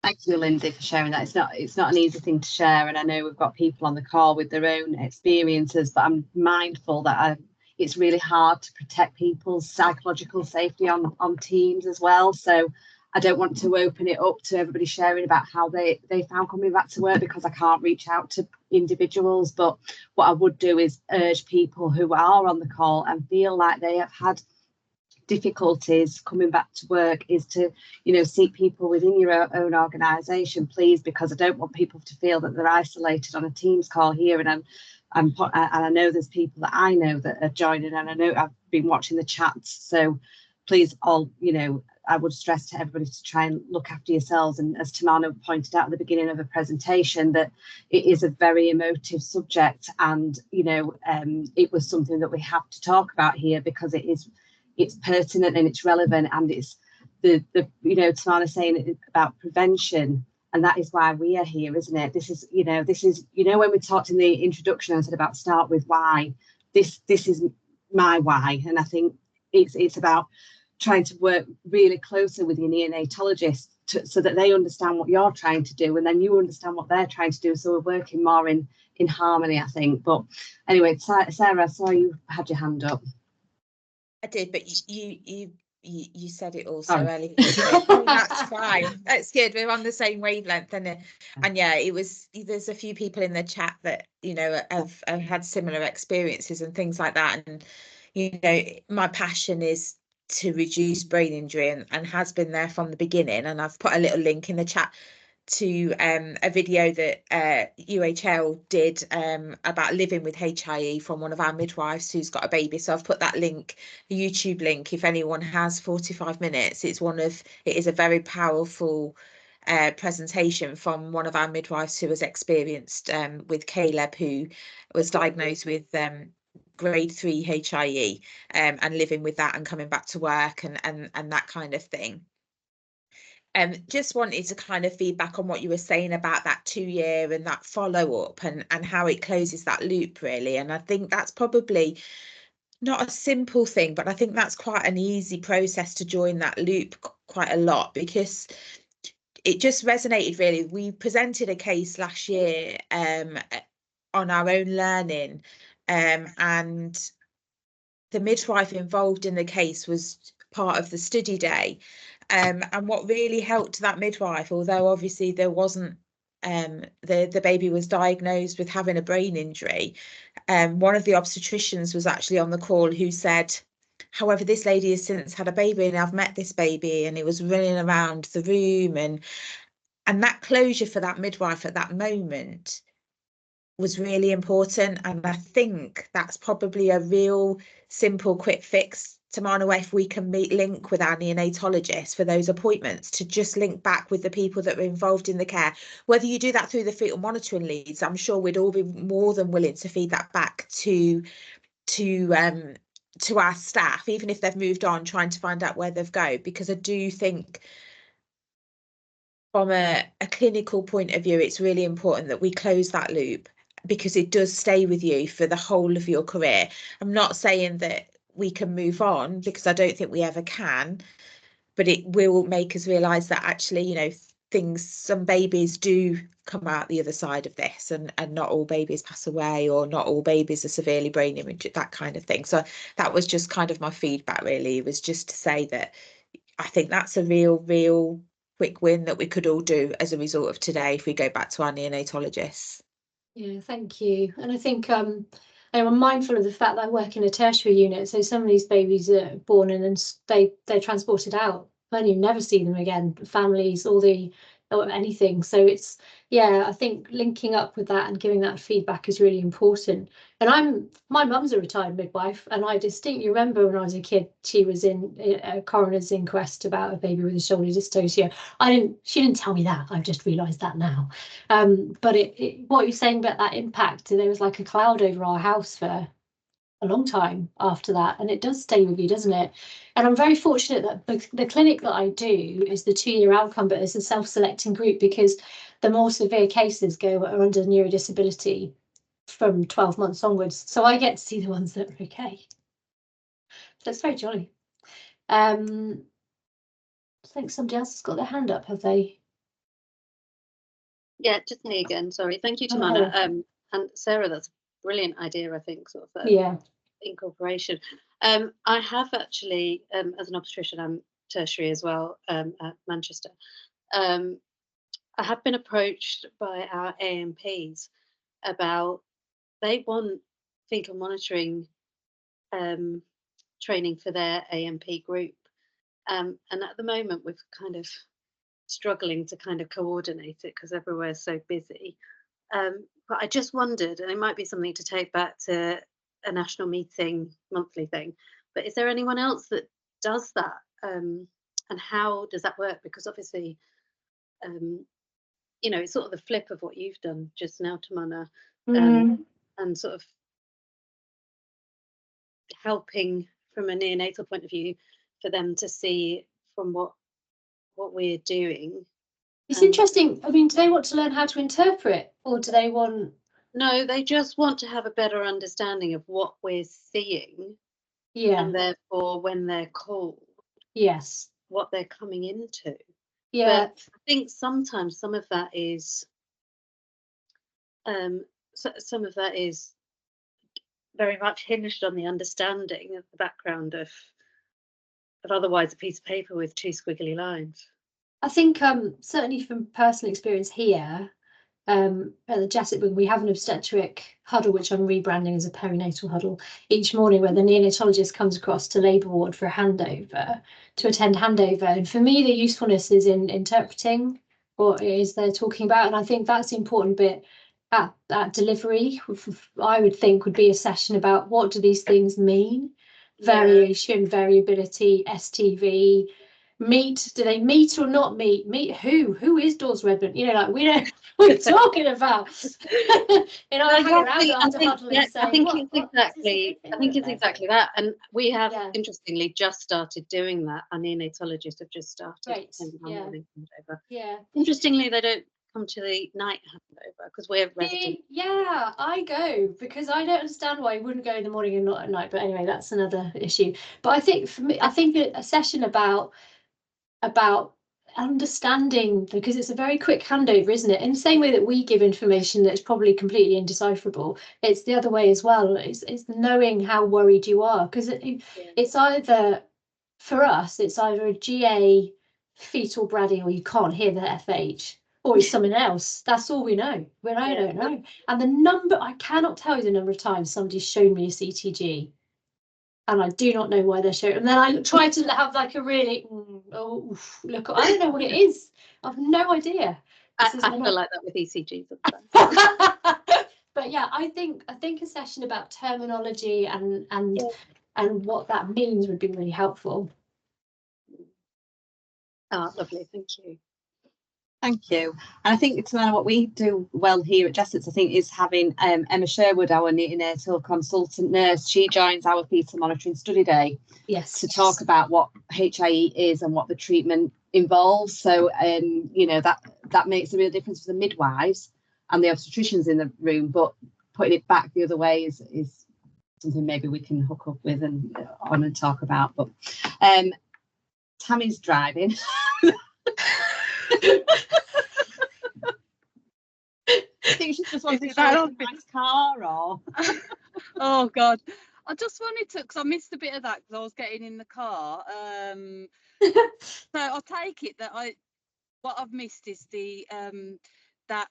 Thank you, Lindsay, for sharing that. It's not an easy thing to share, and I know we've got people on the call with their own experiences, but I'm mindful that it's really hard to protect people's psychological safety on teams as well. So I don't want to open it up to everybody sharing about how they found coming back to work, because I can't reach out to individuals. But what I would do is urge people who are on the call and feel like they have had difficulties coming back to work is to, you know, seek people within your own organisation, please, because I don't want people to feel that they're isolated on a Teams call here. And I know there's people that I know that are joining, and I know I've been watching the chats. So please, all, you know, I would stress to everybody to try and look after yourselves. And as Tamana pointed out at the beginning of the presentation, that it is a very emotive subject, and, you know, it was something that we have to talk about here because it's pertinent and it's relevant, and it's the you know, Tamana saying about prevention, and that is why we are here, isn't it? This is, you know, when we talked in the introduction, I said about start with why. This is my why, and I think it's about trying to work really closely with your neonatologist so that they understand what you're trying to do, and then you understand what they're trying to do, so we're working more in harmony, I think. But anyway, Sarah, I saw you had your hand up. I did, but you said it all so eloquently. That's fine. That's good. We're on the same wavelength, and yeah, there's a few people in the chat that, you know, have had similar experiences and things like that. And, you know, my passion is to reduce brain injury, and has been there from the beginning. And I've put a little link in the chat to a video that UHL did about living with HIE from one of our midwives who's got a baby. So I've put that link, the YouTube link, if anyone has 45 minutes. It is a very powerful presentation from one of our midwives who was experienced with Caleb, who was diagnosed with grade 3 HIE, and living with that and coming back to work and that kind of thing. Just wanted to kind of feedback on what you were saying about that 2-year and that follow-up and how it closes that loop, really. And I think that's probably not a simple thing, but I think that's quite an easy process to join that loop quite a lot, because it just resonated, really. We presented a case last year on our own learning, and the midwife involved in the case was part of the study day. And what really helped that midwife, although obviously there wasn't, the baby was diagnosed with having a brain injury, one of the obstetricians was actually on the call who said, however, this lady has since had a baby, and I've met this baby, and it was running around the room, and that closure for that midwife at that moment was really important. And I think that's probably a real simple quick fix, Tamana, if we can link with our neonatologist for those appointments, to just link back with the people that were involved in the care. Whether you do that through the fetal monitoring leads, I'm sure we'd all be more than willing to feed that back to our staff, even if they've moved on, trying to find out where they've go, because I do think from a clinical point of view, it's really important that we close that loop, because it does stay with you for the whole of your career. I'm not saying that we can move on, because I don't think we ever can, but it will make us realise that actually, you know, some babies do come out the other side of this, and not all babies pass away, or not all babies are severely brain injured, that kind of thing. So that was just kind of my feedback, really. It was just to say that I think that's a real quick win that we could all do as a result of today if we go back to our neonatologists. Yeah, thank you. And I think I'm mindful of the fact that I work in a tertiary unit, so some of these babies are born and then they're transported out, and you never see them again, families or anything. So it's, yeah, I think linking up with that and giving that feedback is really important. And my mum's a retired midwife, and I distinctly remember when I was a kid, she was in a coroner's inquest about a baby with a shoulder dystocia. She didn't tell me that, I've just realised that now. But what you're saying about that impact, there was like a cloud over our house for a long time after that, and it does stay with you, doesn't it? And I'm very fortunate that the clinic that I do is the 2-year outcome, but it's a self-selecting group, because the more severe cases are under neurodisability from 12 months onwards, so I get to see the ones that are okay. That's very jolly. I think somebody else has got their hand up, have they? Yeah, just me again. Sorry. Thank you, Oh. Tamana. And Sarah, that's a brilliant idea, I think, sort of Yeah. incorporation. I have actually, as an obstetrician, I'm tertiary as well at Manchester. I have been approached by our AMPs about they want fetal monitoring training for their AMP group. And at the moment, we're kind of struggling to kind of coordinate it because everywhere's so busy. But I just wondered, and it might be something to take back to a national meeting monthly thing, but is there anyone else that does that? And how does that work? Because obviously, you know, it's sort of the flip of what you've done just now, Tamana, and sort of helping from a neonatal point of view for them to see from what we're doing. It's interesting. I mean, do they want to learn how to interpret, or do they want? No, they just want to have a better understanding of what we're seeing. Yeah. And therefore, when they're called, Yes. what they're coming into. Yeah. But I think sometimes some of that is very much hinged on the understanding of the background of otherwise a piece of paper with two squiggly lines. I think certainly from personal experience here at the Jessup Wing, we have an obstetric huddle, which I'm rebranding as a perinatal huddle each morning, where the neonatologist comes across to labour ward for a handover, to attend handover. And for me, the usefulness is in interpreting what it is they're talking about. And I think that's the important bit at delivery. I would think would be a session about what do these things mean? Variation, variability, STV, meet, do they meet or not meet? Meet who is Dawes Redmond? You know, like we don't what we're talking about. You know, I hang around after huddle and say, I think it's exactly that. And we have interestingly just started doing that. Our neonatologists have just started. Right. Yeah. Interestingly, they don't come to the night handover because we're resident. Yeah, I go because I don't understand why you wouldn't go in the morning and not at night. But anyway, that's another issue. But I think for me, I think a session about understanding, because it's a very quick handover, isn't it? In the same way that we give information that's probably completely indecipherable, it's the other way as well. It's knowing how worried you are, because it's either, for us, it's either a GA fetal bradding or you can't hear the FH, or it's something else. That's all we know. Well, I don't know. And the number, I cannot tell you the number of times somebody's shown me a CTG. And I do not know why they're showing. And then I try to have like a really, look, I don't know what it is. I've no idea. I feel like that with ECGs. But yeah, I think a session about terminology and what that means would be really helpful. Oh, lovely, thank you. Thank you. And I think, Tamana, what we do well here at Jessup's, I think, is having Emma Sherwood, our neonatal consultant nurse. She joins our fetal monitoring study day. Yes. To talk about what HIE is and what the treatment involves. So, you know, that makes a real difference for the midwives and the obstetricians in the room. But putting it back the other way is something maybe we can hook up with and on and talk about. But Tammy's driving. I think she just wanted to show a nice car or. Oh God, I just wanted to, because I missed a bit of that because I was getting in the car. So I'll take it that what I've missed is the that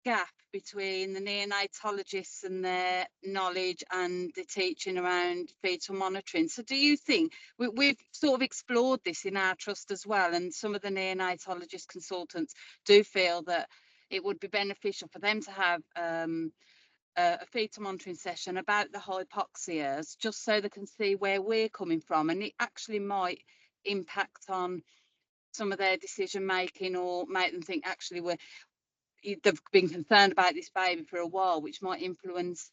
gap between the neonatologists and their knowledge and the teaching around fetal monitoring. So do you think we've sort of explored this in our trust as well, and some of the neonatologist consultants do feel that it would be beneficial for them to have a fetal monitoring session about the hypoxias, just so they can see where we're coming from, and it actually might impact on some of their decision making or make them think actually they've been concerned about this baby for a while, which might influence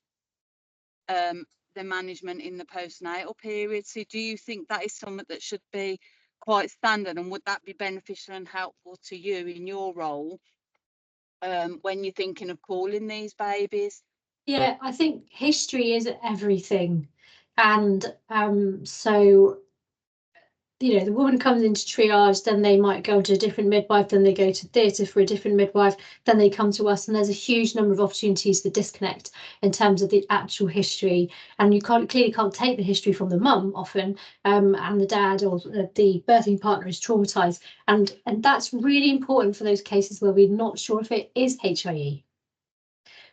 their management in the postnatal period. So do you think that is something that should be quite standard, and would that be beneficial and helpful to you in your role when you're thinking of calling these babies? Yeah, I think history is everything. And so, you know, the woman comes into triage, then they might go to a different midwife, then they go to theatre for a different midwife, then they come to us, and there's a huge number of opportunities for disconnect in terms of the actual history. And you clearly can't take the history from the mum often, and the dad or the birthing partner is traumatized. And that's really important for those cases where we're not sure if it is HIE.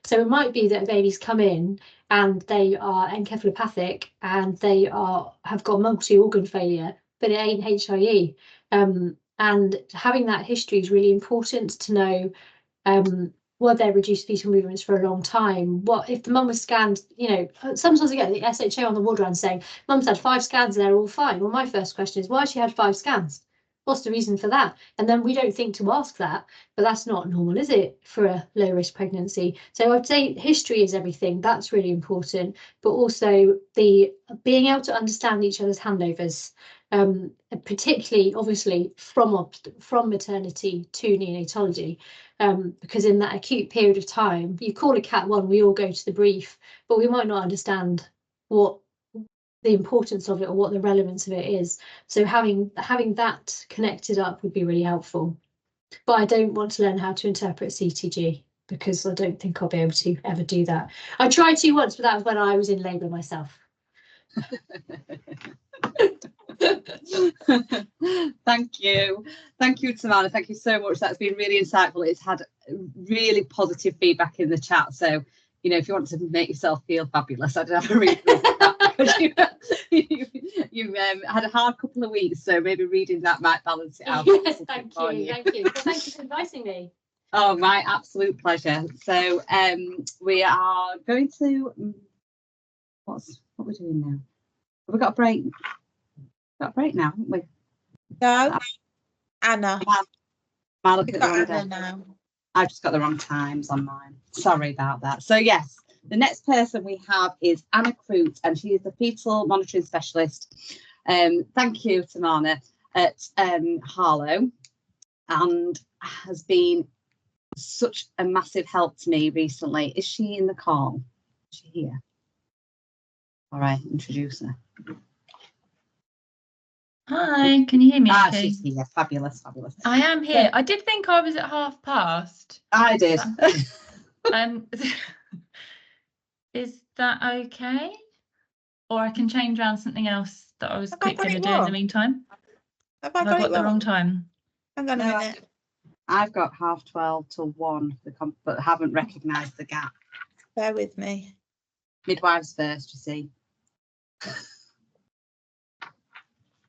So it might be that babies come in and they are encephalopathic and they have got multi-organ failure, but it ain't HIE. And having that history is really important to know. Were there reduced fetal movements for a long time? What if the mum was scanned? You know, sometimes I get the SHA on the ward round saying, "Mum's had 5 scans and they're all fine." Well, my first question is, why has she had 5 scans? What's the reason for that? And then we don't think to ask that, but that's not normal, is it, for a low risk pregnancy? So I'd say history is everything. That's really important, but also the being able to understand each other's handovers, particularly obviously from maternity to neonatology, because in that acute period of time, you call a Cat 1, we all go to the brief, but we might not understand what the importance of it or what the relevance of it is. So having that connected up would be really helpful. But I don't want to learn how to interpret CTG because I don't think I'll be able to ever do that. I tried to once, but that was when I was in labour myself. Thank you, Tamara. Thank you so much. That's been really insightful. It's had really positive feedback in the chat. So, you know, if you want to make yourself feel fabulous, I'd have a read through that because you've had a hard couple of weeks. So maybe reading that might balance it out. Yes, thank you. Thank you. Well, thank you for inviting me. Oh, my absolute pleasure. So we are going to what we're doing now. We've got a break. Got a break now, haven't we? No, Anna. Am I looking We've at the got wrong Anna day? now. I've just got the wrong times on mine. Sorry about that. So yes, the next person we have is Anna Croot, and she is the fetal monitoring specialist. Thank you, Tamana, at Harlow, and has been such a massive help to me recently. Is she in the call? Is she here? All right, introduce her. Hi, can you hear me? Ah, Okay. she's here. Fabulous, fabulous. I am here. I did think I was at 1:30. I did. Is that okay? Or I can change around something else that I was Have I quick got going to it do in the wrong? meantime. Have I Have I got got it the wrong wrong? time? Hang on a No, minute. I've got 12:30 to 1, but haven't recognised the gap. Bear with me. Midwives first, you see.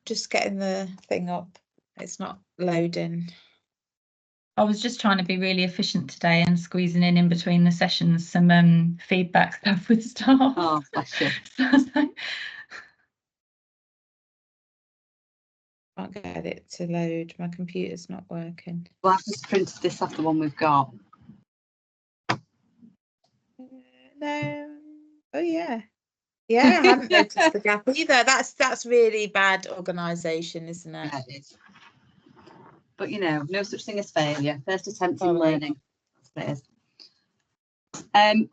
Just getting the thing up. It's not loading. I was just trying to be really efficient today and squeezing in between the sessions some feedback stuff with staff. Oh, bless you. So I was like, Can't get it to load. My computer's not working. Well, I've just printed this off the one we've got. No. Oh yeah. Yeah, I haven't noticed the gap either. That's really bad organisation, isn't it? Yeah, it is. But you know, no such thing as failure. First attempt in Sorry. learning. That's what it is.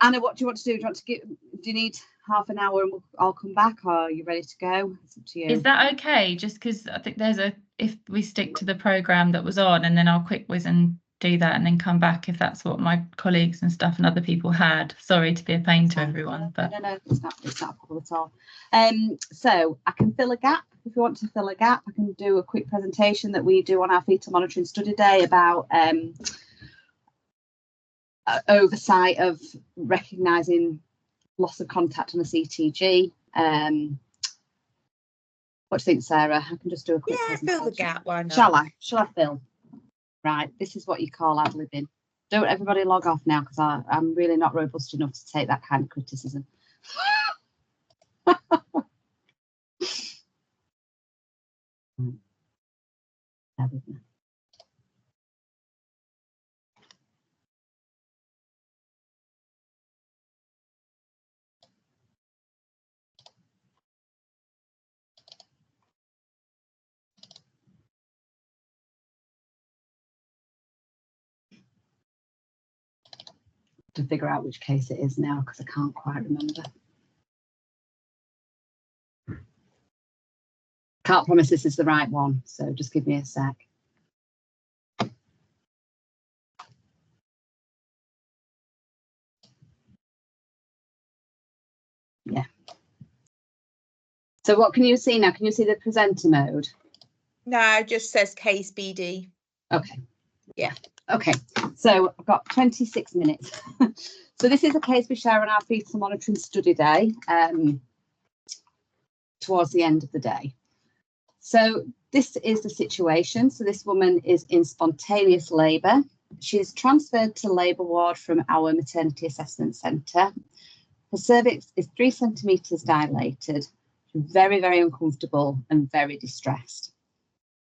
Anna, what do you want to do? Do you want to do you need half an hour and I'll come back, or are you ready to go? It's up to you. is that okay? Just because I think if we stick to the programme that was on, and then I'll quick whiz and do that and then come back if that's what my colleagues and stuff and other people had. Sorry to be a pain to everyone, but No, it's not a problem at all. So I can fill a gap. If you want to fill a gap, I can do a quick presentation that we do on our fetal monitoring study day about oversight of recognising loss of contact on a CTG. What do you think, Sarah? I can just do a quick Yeah, fill the gap. Why not? Shall I fill? Right, this is what you call ad-libbing. Don't everybody log off now, because I'm really not robust enough to take that kind of criticism. Bear with me. To figure out which case it is now, because I can't quite remember. Can't promise this is the right one, so just give me a sec. Yeah. So what can you see now? Can you see the presenter mode? No, it just says case BD. Okay. Yeah. Okay, so I've got 26 minutes. So this is a case we share on our fetal monitoring study day towards the end of the day. So this is the situation. So this woman is in spontaneous labour. She's transferred to labour ward from our maternity assessment centre. Her cervix is 3 centimetres dilated, very, very uncomfortable and very distressed.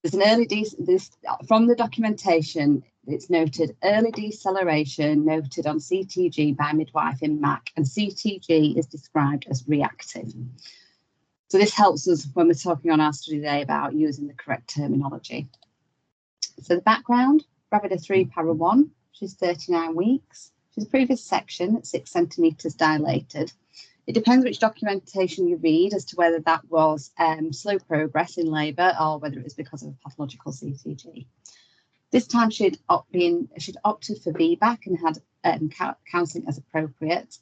There's an early from the documentation, it's noted early deceleration noted on CTG by midwife in MAC, and CTG is described as reactive. So this helps us when we're talking on our study today about using the correct terminology. So the background, Gravida 3 para 1, she's 39 weeks. She's a previous section at 6 centimetres dilated. It depends which documentation you read as to whether that was slow progress in labour or whether it was because of a pathological CTG. This time she'd opted for VBAC and had counselling as appropriate.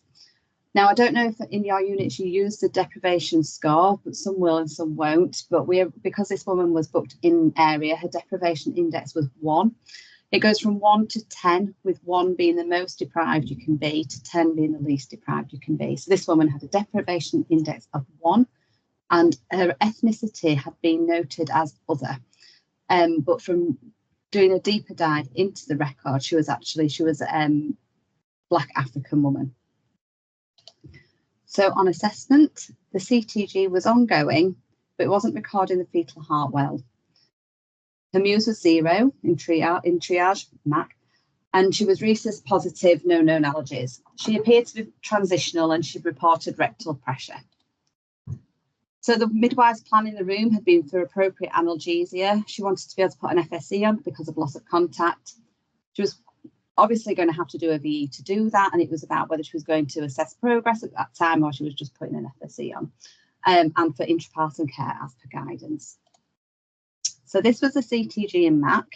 Now, I don't know if in your units you use the deprivation score, but some will and some won't. But because this woman was booked in area, her deprivation index was 1. It goes from 1 to 10, with 1 being the most deprived you can be to 10 being the least deprived you can be. So this woman had a deprivation index of 1, and her ethnicity had been noted as other. But from doing a deeper dive into the record, she was a Black African woman. So on assessment, the CTG was ongoing, but it wasn't recording the fetal heart well. Her Muse was 0 in triage, MAC, and she was rhesus positive, no known allergies. She appeared to be transitional and she reported rectal pressure. So the midwife's plan in the room had been for appropriate analgesia. She wanted to be able to put an FSE on because of loss of contact. She was obviously going to have to do a VE to do that, and it was about whether she was going to assess progress at that time or she was just putting an FSE on, and for intrapartum care as per guidance. So this was the CTG in MAC.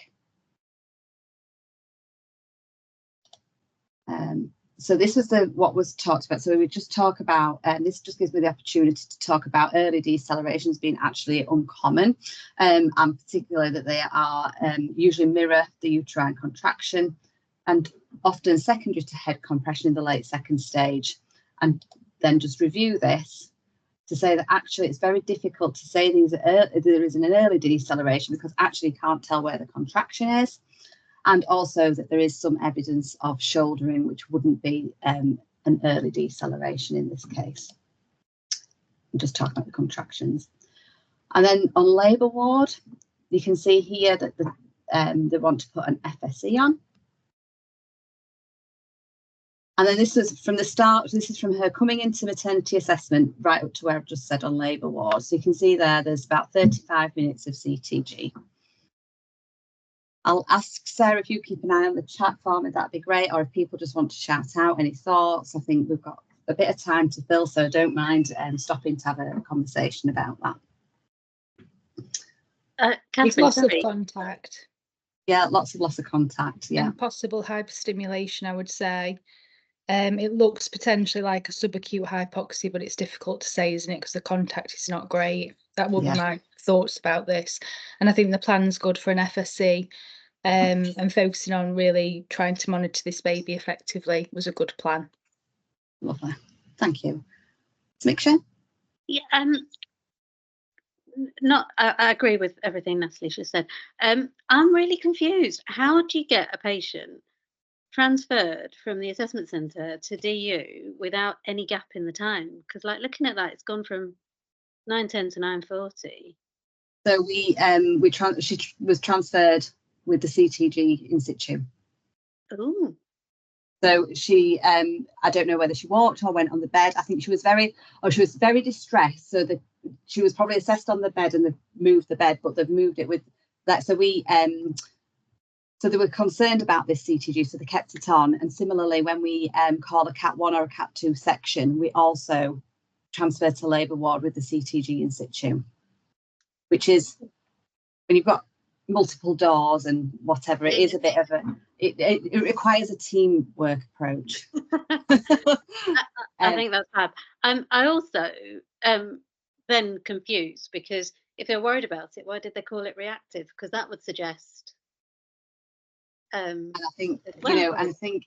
So this was what was talked about. So we would just talk about, this just gives me the opportunity to talk about early decelerations being actually uncommon, and particularly that they are usually mirror the uterine contraction and often secondary to head compression in the late second stage. And then just review this to say that actually it's very difficult to say there is an early deceleration because actually you can't tell where the contraction is, and also that there is some evidence of shouldering, which wouldn't be an early deceleration in this case. I'm just talking about the contractions. And then on labour ward, you can see here that they want to put an FSE on. And then this was from the start, this is from her coming into maternity assessment right up to where I've just said on labour ward. So you can see there's about 35 minutes of CTG. I'll ask Sarah if you keep an eye on the chat for me, that'd be great. Or if people just want to shout out any thoughts, I think we've got a bit of time to fill, so don't mind stopping to have a conversation about that. Catherine, Loss of sorry. contact. Yeah, lots of loss of contact, yeah. And possible hyperstimulation, I would say. It looks potentially like a subacute hypoxia, but it's difficult to say, isn't it? Because the contact is not great. That would be my thoughts about this. And I think the plan's good for an FSC, and focusing on really trying to monitor this baby effectively was a good plan. Lovely. Thank you. Smiksha? Yeah, I agree with everything Natalie just said. I'm really confused. How do you get a patient transferred from the assessment centre to DU without any gap in the time? Because like looking at that, it's gone from 9:10 to 9:40. So she was transferred with the CTG in situ. Oh. So she, I don't know whether she walked or went on the bed. I think she was very distressed. So that she was probably assessed on the bed and they've moved the bed, but they've moved it with that. So so they were concerned about this CTG, so they kept it on. And similarly, when we call a Cat 1 or a Cat 2 section, we also transfer to labour ward with the CTG in situ. which is when you've got multiple doors and whatever, it is a bit of a, it requires a teamwork approach. I think that's fab. I also then confused, because if they're worried about it, why did they call it reactive? Because that would suggest. And I think, you know, and I think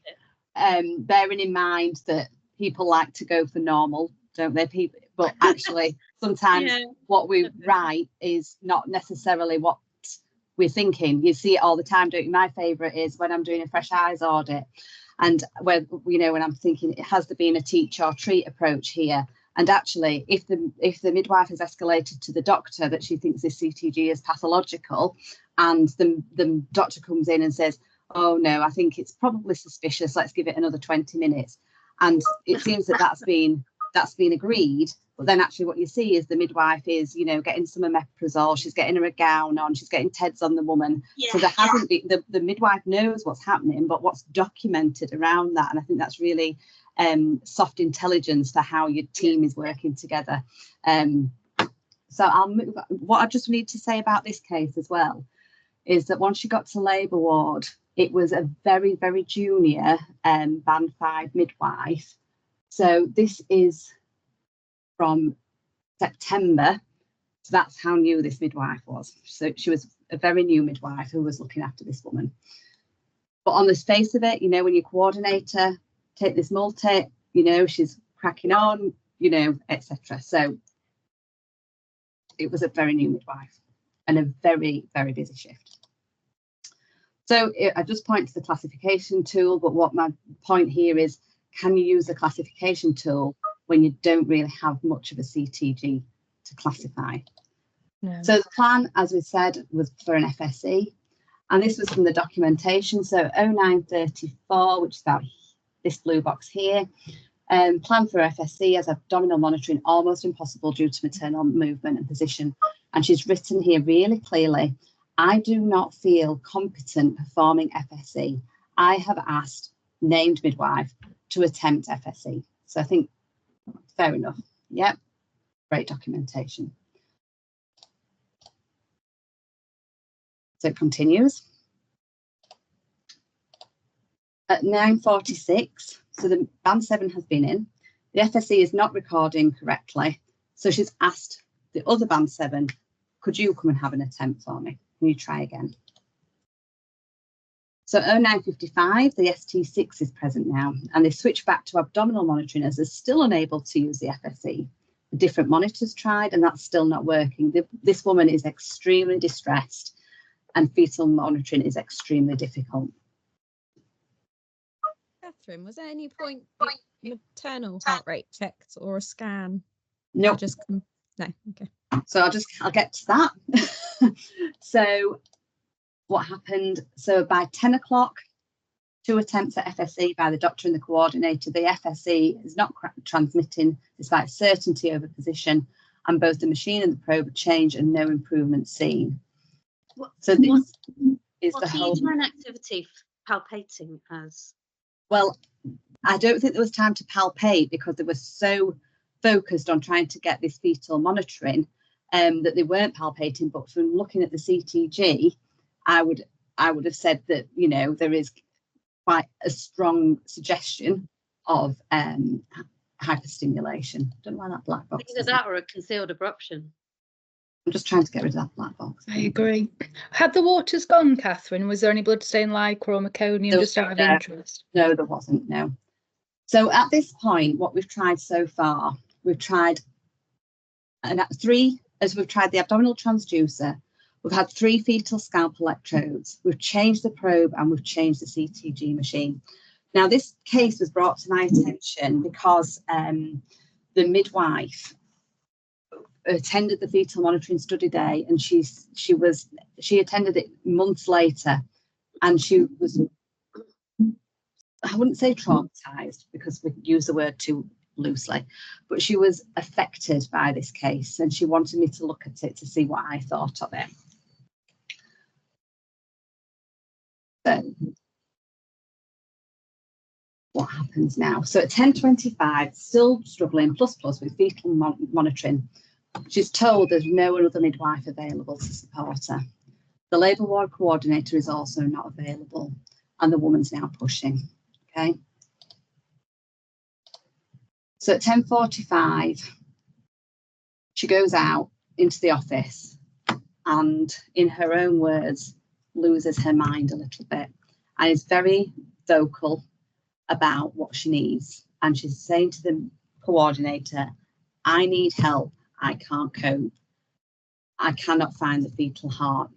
bearing in mind that people like to go for normal, don't they? People, but actually sometimes what we write is not necessarily what we're thinking. You see it all the time, don't you? My favourite is when I'm doing a fresh eyes audit, and when, you know, when I'm thinking, it has there been a teach or treat approach here? And actually, if the midwife has escalated to the doctor that she thinks this CTG is pathological, and the doctor comes in and says, oh no, I think it's probably suspicious, let's give it another 20 minutes. And it seems that that's been agreed. But then actually what you see is the midwife is, you know, getting some omeprazole, she's getting her a gown on, she's getting TEDs on the woman. So there hasn't been, the midwife knows what's happening, but what's documented around that. And I think that's really soft intelligence for how your team is working together. So I'll move. What I just need to say about this case as well is that once she got to labour ward, it was a very, very junior band 5 midwife. So this is from September. So that's how new this midwife was. So she was a very new midwife who was looking after this woman. But on the face of it, you know, when your coordinator take this multi, you know, she's cracking on, you know, etc. So it was a very new midwife and a very, very busy shift. So I just point to the classification tool, but what my point here is, can you use the classification tool when you don't really have much of a CTG to classify? No. So the plan, as we said, was for an FSE, and this was from the documentation. So 0934, which is about this blue box here. Plan for FSE as abdominal monitoring almost impossible due to maternal movement and position. And she's written here really clearly, I do not feel competent performing FSE. I have asked named midwife to attempt FSE. So I think fair enough. Yep, great documentation. So it continues. At 9:46, so the band 7 has been in. The FSE is not recording correctly. So she's asked the other band 7, could you come and have an attempt for me? Can you try again? So 09:55, the ST6 is present now, and they switch back to abdominal monitoring as they're still unable to use the FSE. The different monitors tried, and that's still not working. This woman is extremely distressed, and fetal monitoring is extremely difficult. Catherine, was there any point maternal heart rate checked or a scan? No, Just no. Okay. So I'll get to that. So what happened? So by 10 o'clock, 2 attempts at FSE by the doctor and the coordinator. The FSE is not transmitting despite certainty over position, and both the machine and the probe change and no improvement seen. So this is the whole. What's uterine activity palpating as? Well, I don't think there was time to palpate because they were so focused on trying to get this fetal monitoring that they weren't palpating. But from looking at the CTG, I would have said that, you know, there is quite a strong suggestion of hyperstimulation. Don't know why that black box. Either that or a concealed abruption. I'm just trying to get rid of that black box. I agree. Had the waters gone, Catherine? Was there any blood stain like or meconium, just out of interest? No, there wasn't, no. So at this point, what we've tried so far, we've tried 3, as we've tried the abdominal transducer, we've had 3 fetal scalp electrodes, we've changed the probe, and we've changed the CTG machine. Now, this case was brought to my attention because the midwife attended the fetal monitoring study day, and she attended it months later, and she was, I wouldn't say traumatized because we use the word too loosely, but she was affected by this case, and she wanted me to look at it to see what I thought of it. So what happens now? So at 10:25, still struggling, plus with fetal monitoring. She's told there's no other midwife available to support her. The labour ward coordinator is also not available, and the woman's now pushing. Okay. So at 10:45, she goes out into the office and, in her own words, loses her mind a little bit and is very vocal about what she needs. And she's saying to the coordinator, I need help. I can't cope. I cannot find the fetal heart.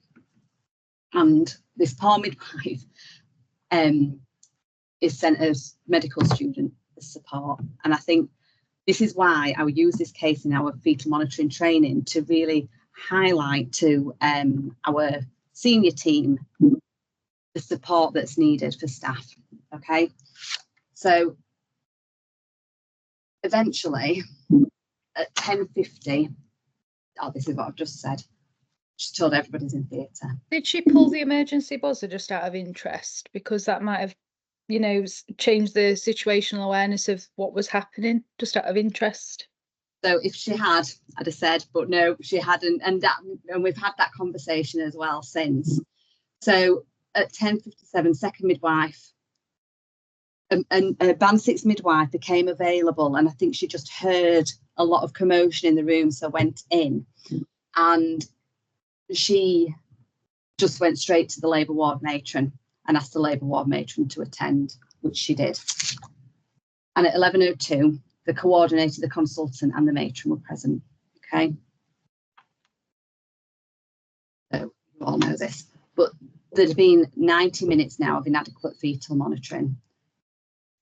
And this poor midwife is sent as medical student as support. And I think this is why I would use this case in our fetal monitoring training to really highlight to our senior team the support that's needed for staff. Okay, so eventually at 10:50, oh, this is what I've just said. She's told everybody's in theatre. Did she pull the emergency buzzer just out of interest? Because that might have, you know, changed the situational awareness of what was happening, just out of interest. So if she had, I'd have said, but no, she hadn't. And we've had that conversation as well since. So at 10:57, second midwife, a band 6 midwife became available, and I think she just heard a lot of commotion in the room, so went in, and she just went straight to the labour ward matron and asked the labour ward matron to attend, which she did. And at 11:02, the coordinator, the consultant, and the matron were present. Okay, so you all know this, but there'd been 90 minutes now of inadequate fetal monitoring.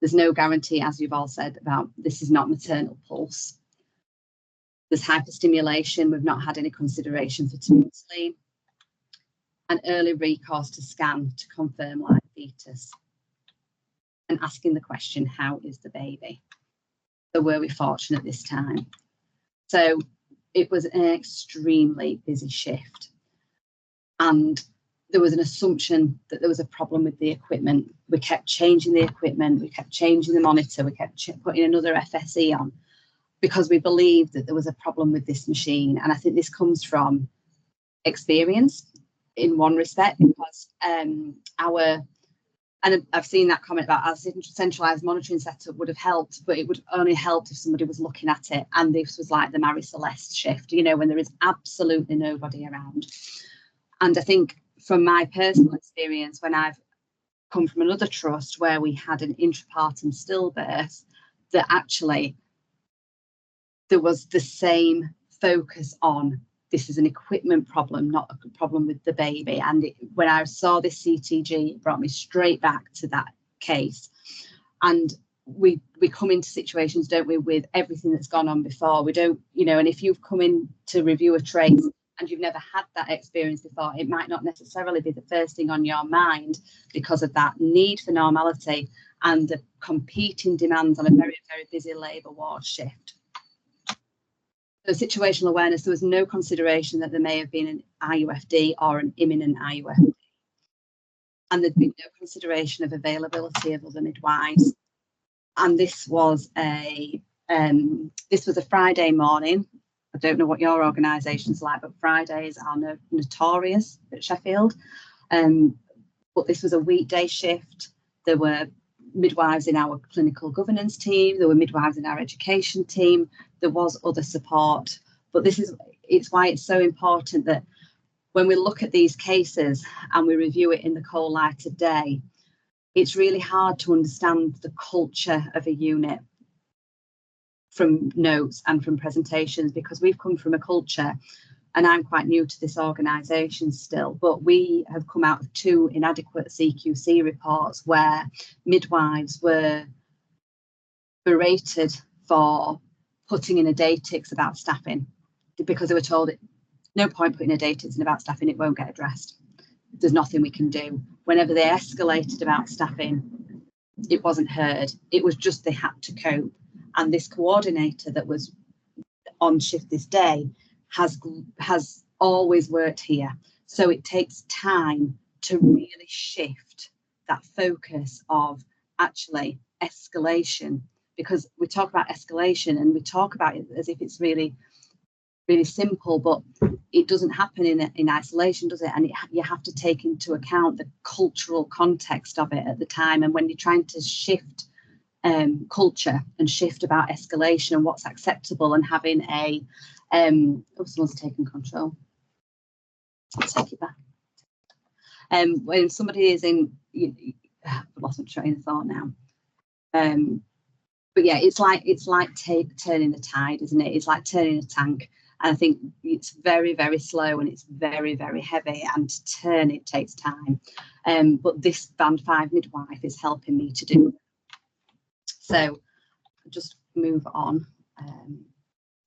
There's no guarantee, as you've all said, about this is not maternal pulse. There's hyperstimulation. We've not had any consideration for twin sleep. An early recourse to scan to confirm live fetus. And asking the question, how is the baby? So were we fortunate this time? So it was an extremely busy shift. And there was an assumption that there was a problem with the equipment. We kept changing the equipment, we kept changing the monitor, we kept putting another FSE on because we believed that there was a problem with this machine. And I think this comes from experience in one respect, because and I've seen that comment about our centralised monitoring setup would have helped, but it would only help if somebody was looking at it. And this was like the Marie Celeste shift, you know, when there is absolutely nobody around. And I think from my personal experience, when I've come from another trust where we had an intrapartum stillbirth, that actually there was the same focus on this is an equipment problem, not a problem with the baby. And when I saw this CTG, it brought me straight back to that case. And we come into situations, don't we, with everything that's gone on before. We don't, you know, and if you've come in to review a trace and you've never had that experience before, it might not necessarily be the first thing on your mind because of that need for normality and the competing demands on a very, very busy labour ward shift. So situational awareness, there was no consideration that there may have been an IUFD or an imminent IUFD. And there'd been no consideration of availability of other midwives. And this was a Friday morning. I don't know what your organisation's like, but Fridays are notorious at Sheffield. But this was a weekday shift. There were midwives in our clinical governance team. There were midwives in our education team. There was other support. But it's why it's so important that when we look at these cases and we review it in the cold light of day, it's really hard to understand the culture of a unit from notes and from presentations, because we've come from a culture, and I'm quite new to this organisation still, but we have come out of 2 inadequate CQC reports where midwives were berated for putting in a datix about staffing, because they were told no point putting a datix in about staffing, it won't get addressed. There's nothing we can do. Whenever they escalated about staffing, it wasn't heard. It was just they had to cope. And this coordinator that was on shift this day has always worked here. So it takes time to really shift that focus of actually escalation, because we talk about escalation and we talk about it as if it's really really simple, but it doesn't happen in isolation, does it? And you have to take into account the cultural context of it at the time. And when you're trying to shift culture and shift about escalation and what's acceptable, and having a oh, someone's taken control. I'll take it back. When somebody is in, I've lost my train of thought now. But yeah, it's like turning the tide, isn't it? It's like turning a tank. And I think it's very, very slow, and it's very, very heavy, and to turn it takes time. But this Band 5 midwife is helping me to do. So just move on.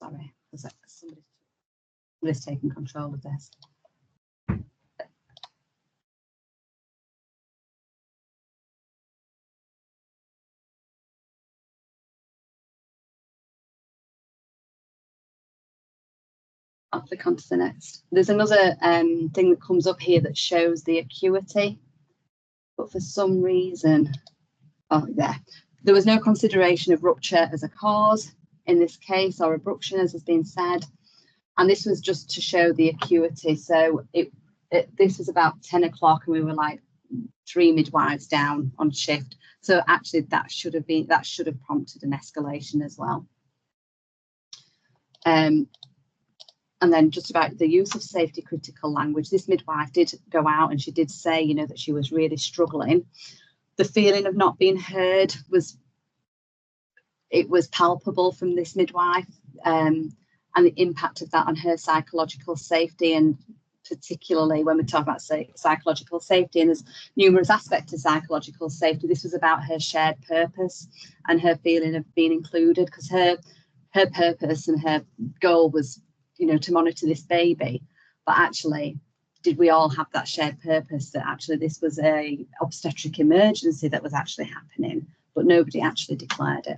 Sorry, somebody's taking control of this. I'll click on to the next. There's another thing that comes up here that shows the acuity, but for some reason, oh, there was no consideration of rupture as a cause in this case, or abruption, as has been said, and this was just to show the acuity. So this was about 10 o'clock, and we were like 3 midwives down on shift. So actually, that should have prompted an escalation as well. And then just about the use of safety critical language, this midwife did go out and she did say, you know, that she was really struggling. The feeling of not being heard was palpable from this midwife, and the impact of that on her psychological safety, and particularly when we talk about psychological safety, and there's numerous aspects of psychological safety. This was about her shared purpose and her feeling of being included, because her purpose and her goal was, you know, to monitor this baby. But actually, did we all have that shared purpose that actually this was a obstetric emergency that was actually happening, but nobody actually declared it?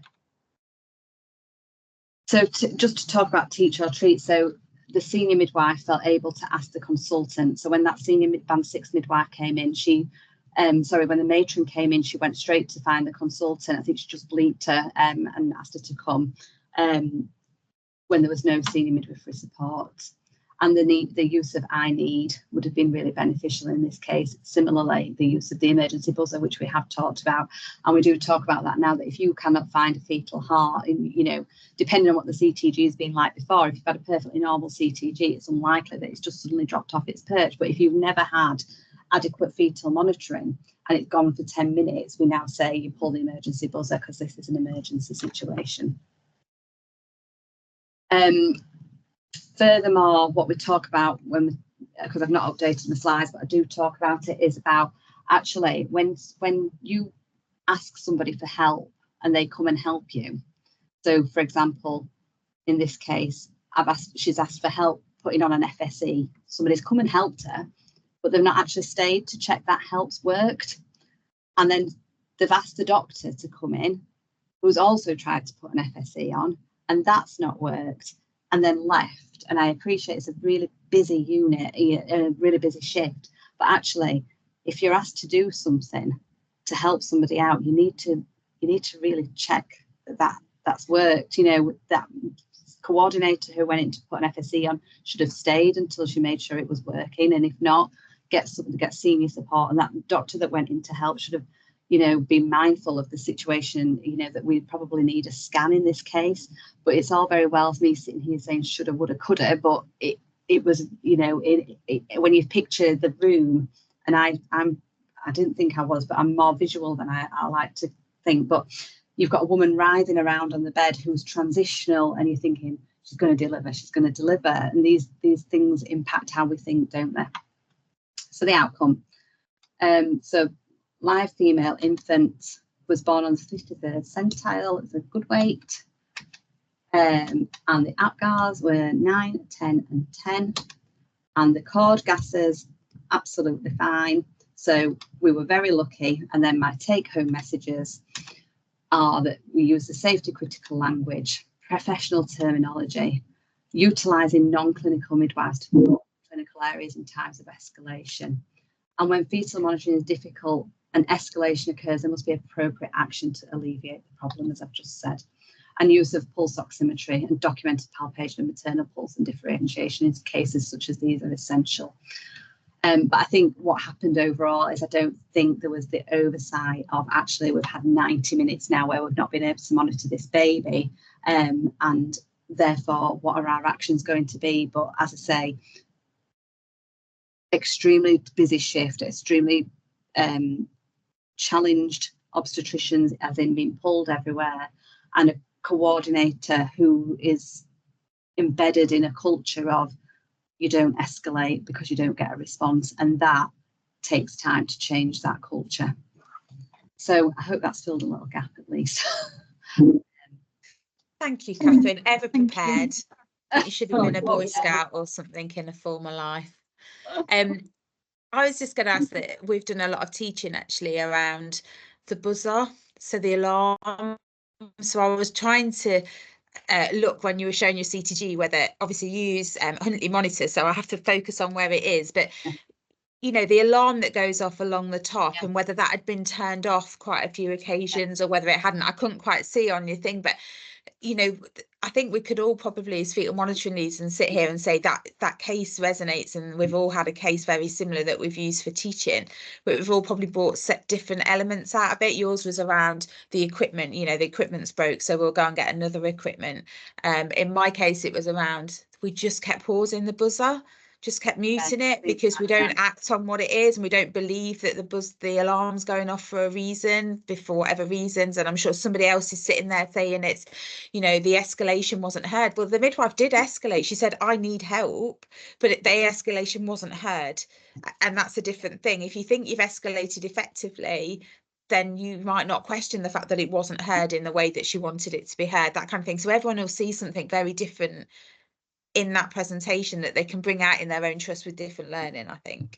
So just to talk about teach or treat, so the senior midwife felt able to ask the consultant. So when that senior Band 6 midwife came in, when the matron came in, she went straight to find the consultant. I think she just bleeped her and asked her to come when there was no senior midwifery support. And the use of I need would have been really beneficial in this case. Similarly, the use of the emergency buzzer, which we have talked about, and we do talk about that now, that if you cannot find a fetal heart, you know, depending on what the CTG has been like before, if you've had a perfectly normal CTG, it's unlikely that it's just suddenly dropped off its perch. But if you've never had adequate fetal monitoring and it's gone for 10 minutes, we now say you pull the emergency buzzer because this is an emergency situation. Furthermore, what we talk about because I've not updated the slides, but I do talk about it, is about actually when you ask somebody for help and they come and help you. So, for example, in this case, she's asked for help putting on an FSE. Somebody's come and helped her, but they've not actually stayed to check that help's worked. And then they've asked the doctor to come in, who's also tried to put an FSE on, and that's not worked, and then left. And I appreciate it's a really busy unit, a really busy shift, but actually, if you're asked to do something to help somebody out, you need to really check that that's worked. You know, that coordinator who went in to put an FSE on should have stayed until she made sure it was working, and if not, get senior support. And that doctor that went in to help should have, you know, be mindful of the situation, you know, that we probably need a scan in this case. But it's all very well me sitting here saying shoulda, woulda, coulda, but it was, you know, when you picture the room, and I didn't think I was, but I'm more visual than I like to think. But you've got a woman writhing around on the bed who's transitional, and you're thinking she's going to deliver, and these things impact how we think, don't they? So the outcome. So live female infant was born on the 53rd centile. It's a good weight. And the APGARs were 9, 10 and 10. And the cord gases, absolutely fine. So we were very lucky. And then my take-home messages are that we use the safety critical language, professional terminology, utilising non-clinical midwives to support clinical areas in times of escalation. And when fetal monitoring is difficult and escalation occurs, there must be appropriate action to alleviate the problem, as I've just said. and use of pulse oximetry and documented palpation of maternal pulse and differentiation into cases such as these are essential. But I think what happened overall is I don't think there was the oversight of actually we've had 90 minutes now where we've not been able to monitor this baby, and therefore what are our actions going to be. But as I say, extremely busy shift, extremely challenged obstetricians as in being pulled everywhere, and a coordinator who is embedded in a culture of you don't escalate because you don't get a response, and that takes time to change that culture. So I hope that's filled a little gap at least. Thank you, Catherine. Ever prepared. You should have been a Boy yeah. Scout or something in a former life. I was just going to ask that we've done a lot of teaching actually around the buzzer, so the alarm. So I was trying to look when you were showing your CTG whether obviously you use Huntley monitor, so I have to focus on where it is, but you know, the alarm that goes off along the top, and whether that had been turned off quite a few occasions or whether it hadn't, I couldn't quite see on your thing. But you know, I think we could all probably as fetal monitoring leads and sit here and say that that case resonates, and we've all had a case very similar that we've used for teaching, but we've all probably brought set different elements out of it. Yours was around the equipment, you know, the equipment's broke, so we'll go and get another equipment. In my case, it was around, we just kept pausing the buzzer, just kept muting it because we don't act on what it is, and we don't believe that the alarm's going off for a reason, for whatever reasons. And I'm sure somebody else is sitting there saying it's, you know, the escalation wasn't heard. Well, the midwife did escalate. She said, I need help, but the escalation wasn't heard. And that's a different thing. If you think you've escalated effectively, then you might not question the fact that it wasn't heard in the way that she wanted it to be heard, that kind of thing. So everyone will see something very different in that presentation that they can bring out in their own trust with different learning, I think.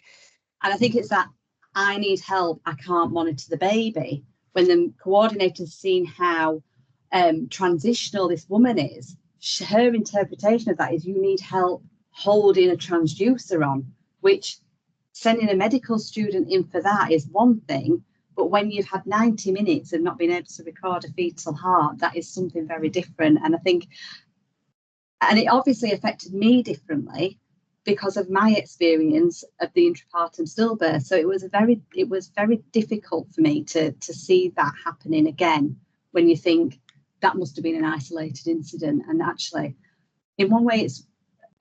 And I think it's that I need help, I can't monitor the baby. When the coordinator's seen how transitional this woman is, her interpretation of that is you need help holding a transducer on, which sending a medical student in for that is one thing, but when you've had 90 minutes and not been able to record a fetal heart, that is something very different. And I think, and it obviously affected me differently because of my experience of the intrapartum stillbirth. So it was very difficult for me to see that happening again, when you think that must have been an isolated incident. And actually, in one way, it's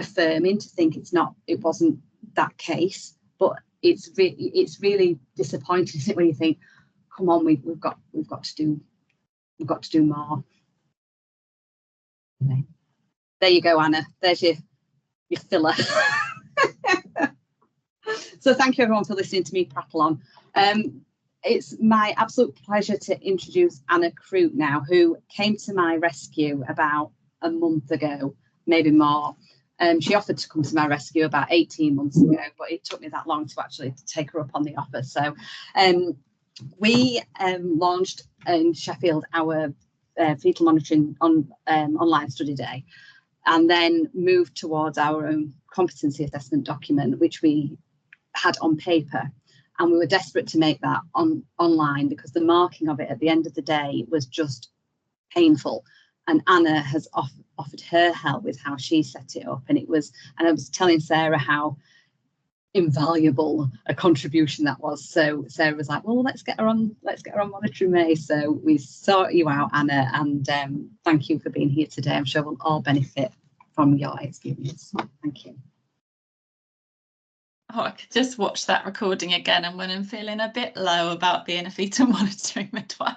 affirming to think it wasn't that case, but it's really disappointing, isn't it, when you think, come on, we've got to do more. Anyway. There you go, Anna. There's your filler. So thank you everyone for listening to me prattle on. It's my absolute pleasure to introduce Anna Croot now, who came to my rescue about a month ago, maybe more. She offered to come to my rescue about 18 months ago, but it took me that long to actually take her up on the offer. So we launched in Sheffield our fetal monitoring online study day, and then moved towards our own competency assessment document, which we had on paper. And we were desperate to make that online because the marking of it at the end of the day was just painful. And Anna has offered her help with how she set it up. And I was telling Sarah how invaluable a contribution that was. So Sarah was like, well, let's get her on Monitoring May. So we sought you out, Anna, and thank you for being here today. I'm sure we'll all benefit from your experience. Thank you. Oh, I could just watch that recording again, and when I'm feeling a bit low about being a fetal monitoring midwife,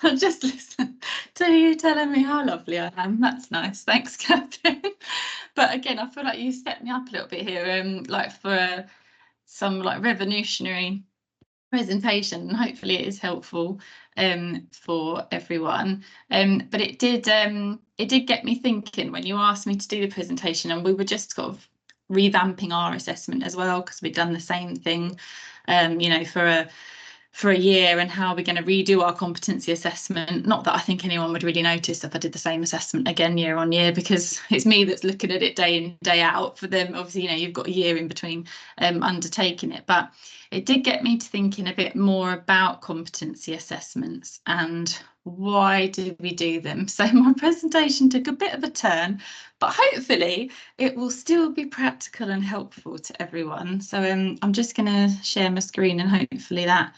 I'll just listen to you telling me how lovely I am. That's nice. Thanks, Catherine. But again, I feel like you set me up a little bit here, like for some like revolutionary presentation, and hopefully it is helpful for everyone. But it did get me thinking when you asked me to do the presentation, and we were just sort of revamping our assessment as well, because we'd done the same thing you know, for a year, and how we're going to redo our competency assessment. Not that I think anyone would really notice if I did the same assessment again year on year, because it's me that's looking at it day in, day out. For them, obviously, you know, you've got a year in between undertaking it. But it did get me to thinking a bit more about competency assessments and why do we do them? So my presentation took a bit of a turn, but hopefully it will still be practical and helpful to everyone. So I'm just going to share my screen, and hopefully that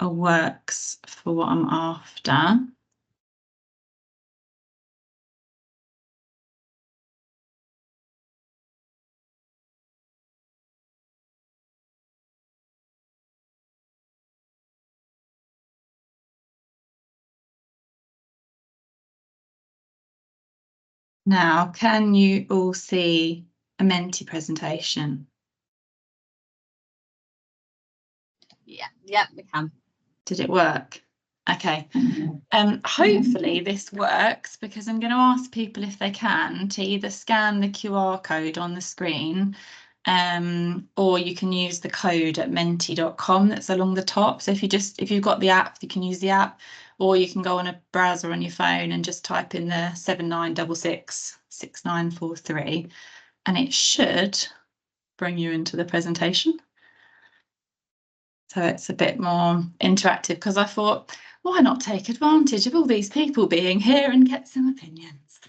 works for what I'm after. Now, can you all see a Menti presentation? Yeah, we can. Did it work? Okay. Hopefully this works, because I'm going to ask people if they can to either scan the QR code on the screen, or you can use the code at menti.com that's along the top. So if you've got the app, you can use the app, or you can go on a browser on your phone and just type in the 79666943, and it should bring you into the presentation. So it's a bit more interactive, because I thought, why not take advantage of all these people being here and get some opinions?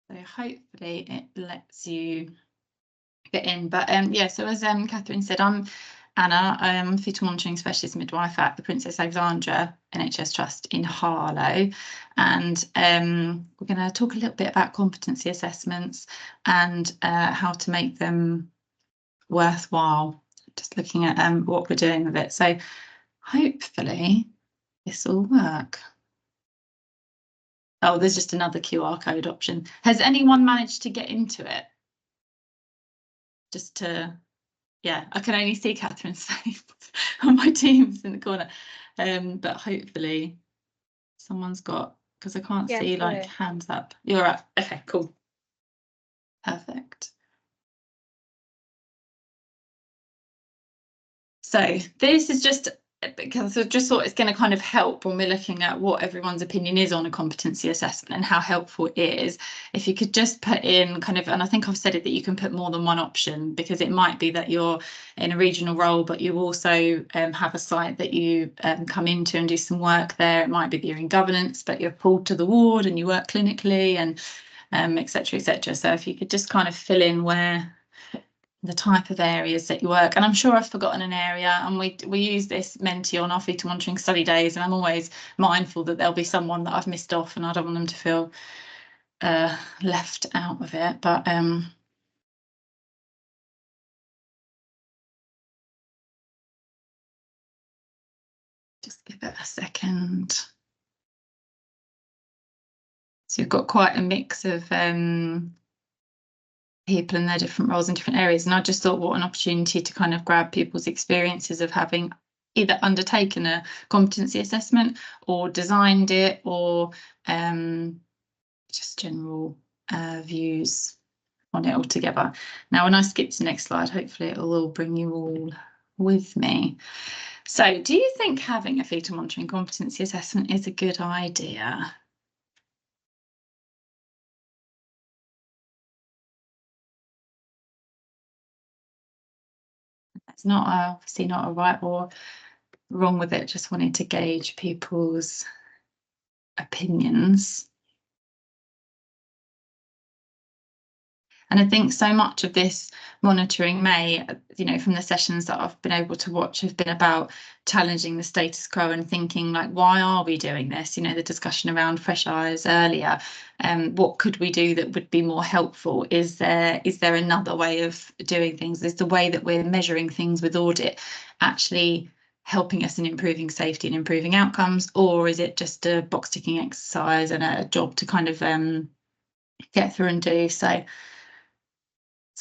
So hopefully it lets you get in. But yeah, so as Catherine said, I'm Anna. I'm fetal monitoring specialist midwife at the Princess Alexandra NHS Trust in Harlow, and we're going to talk a little bit about competency assessments and how to make them worthwhile. Just looking at what we're doing with it. So hopefully this will work. Oh, there's just another QR code option. Has anyone managed to get into it? Just to, yeah, I can only see Catherine's face on my Teams in the corner. But hopefully someone's got, because I can't see like hands up. You're right. Okay, cool. Perfect. So this is just because I just thought it's going to kind of help when we're looking at what everyone's opinion is on a competency assessment and how helpful it is. If you could just put in kind of, and I think I've said it, that you can put more than one option, because it might be that you're in a regional role, but you also have a site that you come into and do some work there. It might be that you're in governance, but you're pulled to the ward and you work clinically, and et cetera, et cetera. So if you could just kind of fill in where the type of areas that you work. And I'm sure I've forgotten an area, and we use this Menti on our fetal monitoring study days, and I'm always mindful that there'll be someone that I've missed off, and I don't want them to feel left out of it. But just give it a second. So you've got quite a mix of people in their different roles in different areas, and I just thought what an opportunity to kind of grab people's experiences of having either undertaken a competency assessment or designed it, or just general views on it all together. Now when I skip to the next slide, hopefully it will all bring you all with me. So do you think having a fetal monitoring competency assessment is a good idea? It's not obviously not a right or wrong with it, just wanted to gauge people's opinions. And I think so much of this monitoring may, you know, from the sessions that I've been able to watch, have been about challenging the status quo and thinking like, why are we doing this? You know, the discussion around fresh eyes earlier. What could we do that would be more helpful? Is there another way of doing things? Is the way that we're measuring things with audit actually helping us in improving safety and improving outcomes, or is it just a box ticking exercise and a job to kind of get through and do? So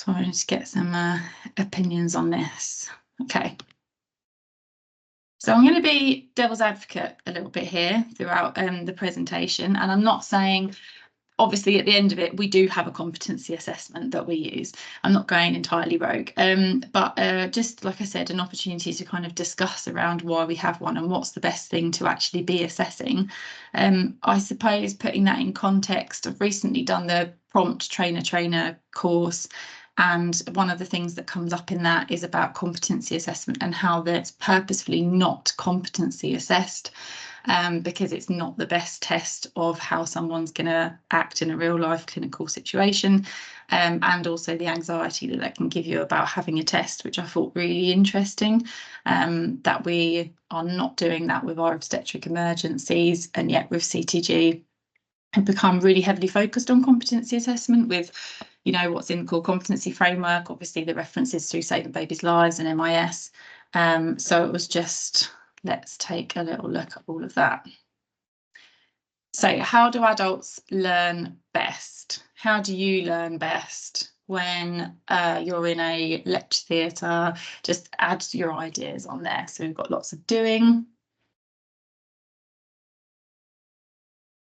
I wanted to get some opinions on this. Okay. So I'm going to be devil's advocate a little bit here throughout the presentation, and I'm not saying, obviously at the end of it we do have a competency assessment that we use. I'm not going entirely rogue, but just like I said, an opportunity to kind of discuss around why we have one and what's the best thing to actually be assessing. I suppose putting that in context, I've recently done the prompt trainer course, And one of the things that comes up in that is about competency assessment and how that's purposefully not competency assessed, because it's not the best test of how someone's going to act in a real life clinical situation, and also the anxiety that that can give you about having a test, which I thought really interesting, that we are not doing that with our obstetric emergencies, and yet with CTG have become really heavily focused on competency assessment with, you know, what's in the core competency framework, obviously the references to Saving Babies' Lives and MIS. So it was just, let's take a little look at all of that. So how do adults learn best? How do you learn best when you're in a lecture theatre? Just add your ideas on there. So we've got lots of doing.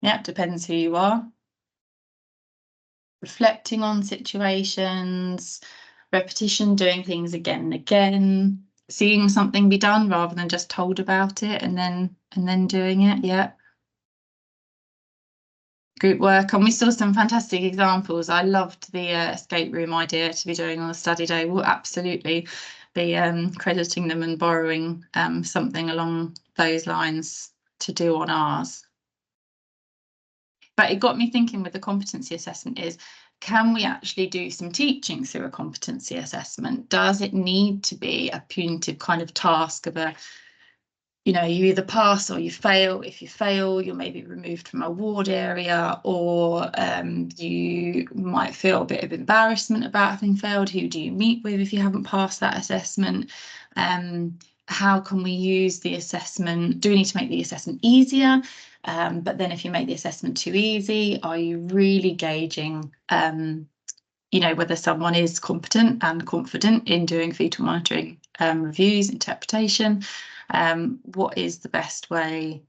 Yeah, depends who you are. Reflecting on situations, repetition, doing things again and again, seeing something be done rather than just told about it and then doing it. Yeah. Group work, and we saw some fantastic examples. I loved the escape room idea to be doing on a study day. We'll absolutely be crediting them and borrowing something along those lines to do on ours. But it got me thinking with the competency assessment is, can we actually do some teaching through a competency assessment? Does it need to be a punitive kind of task of a, you know, you either pass or you fail. If you fail, you're maybe removed from a ward area, or you might feel a bit of embarrassment about having failed. Who do you meet with if you haven't passed that assessment? How can we use the assessment? Do we need to make the assessment easier? But then if you make the assessment too easy, are you really gauging, you know, whether someone is competent and confident in doing fetal monitoring reviews, interpretation? What is the best way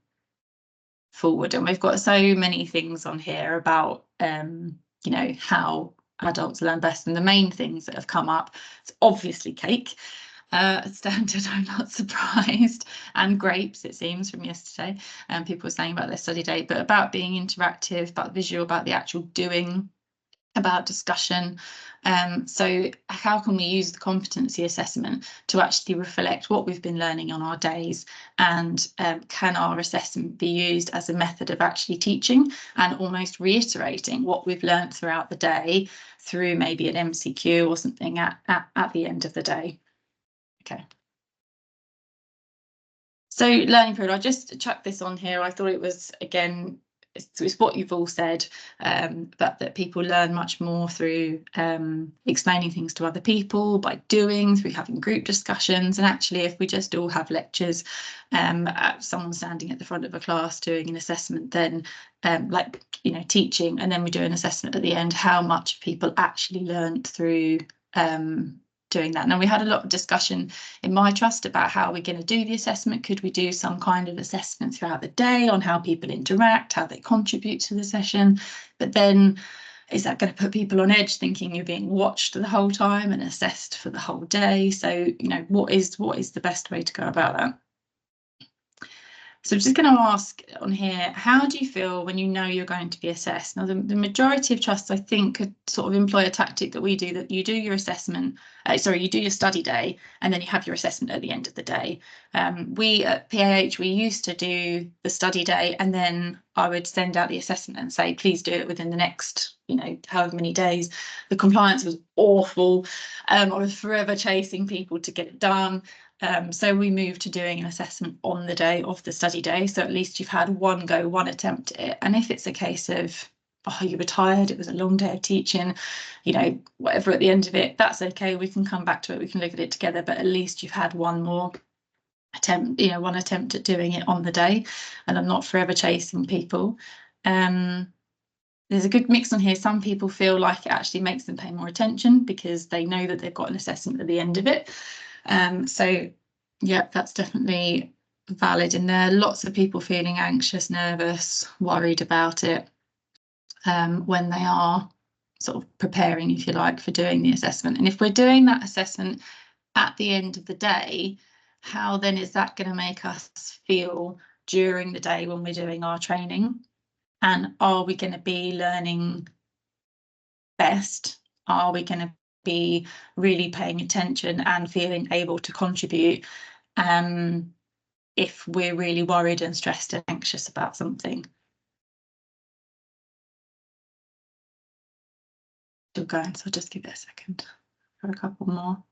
forward? And we've got so many things on here about, you know, how adults learn best. And the main things that have come up, it's obviously cake. Standard, I'm not surprised, and grapes, it seems, from yesterday, and people were saying about their study date, but about being interactive, about visual, about the actual doing, about discussion. So how can we use the competency assessment to actually reflect what we've been learning on our days, and can our assessment be used as a method of actually teaching and almost reiterating what we've learned throughout the day through maybe an MCQ or something at the end of the day? Okay. So learning period, I just chucked this on here. I thought it was, again, it's what you've all said, but that people learn much more through explaining things to other people, by doing, through having group discussions. And actually, if we just all have lectures, someone standing at the front of a class doing an assessment, then like, you know, teaching, and then we do an assessment at the end, how much people actually learned through doing that. Now, we had a lot of discussion in my trust about how we're going to do the assessment. Could we do some kind of assessment throughout the day on how people interact, how they contribute to the session? But then is that going to put people on edge, thinking you're being watched the whole time and assessed for the whole day? So, you know, what is the best way to go about that? So I'm just going to ask on here, how do you feel when you know you're going to be assessed? Now, the majority of trusts, I think, could sort of employ a tactic that we do, that you do your assessment, you do your study day, and then you have your assessment at the end of the day. We at PAH, we used to do the study day, and then I would send out the assessment and say, please do it within the next, you know, however many days. The compliance was awful. I was forever chasing people to get it done. So we moved to doing an assessment on the day of the study day. So at least you've had one attempt at it. And if it's a case of, oh, you were tired, it was a long day of teaching, you know, whatever at the end of it, that's okay. We can come back to it. We can look at it together. But at least you've had one attempt at doing it on the day. And I'm not forever chasing people. There's a good mix on here. Some people feel like it actually makes them pay more attention because they know that they've got an assessment at the end of it. So yeah, that's definitely valid in there. Lots of people feeling anxious, nervous, worried about it when they are sort of preparing, if you like, for doing the assessment. And if we're doing that assessment at the end of the day, how then is that going to make us feel during the day when we're doing our training? And are we going to be learning best? Are we going to be really paying attention and feeling able to contribute if we're really worried and stressed and anxious about something. Still going, so I'll just give it a second for a couple more.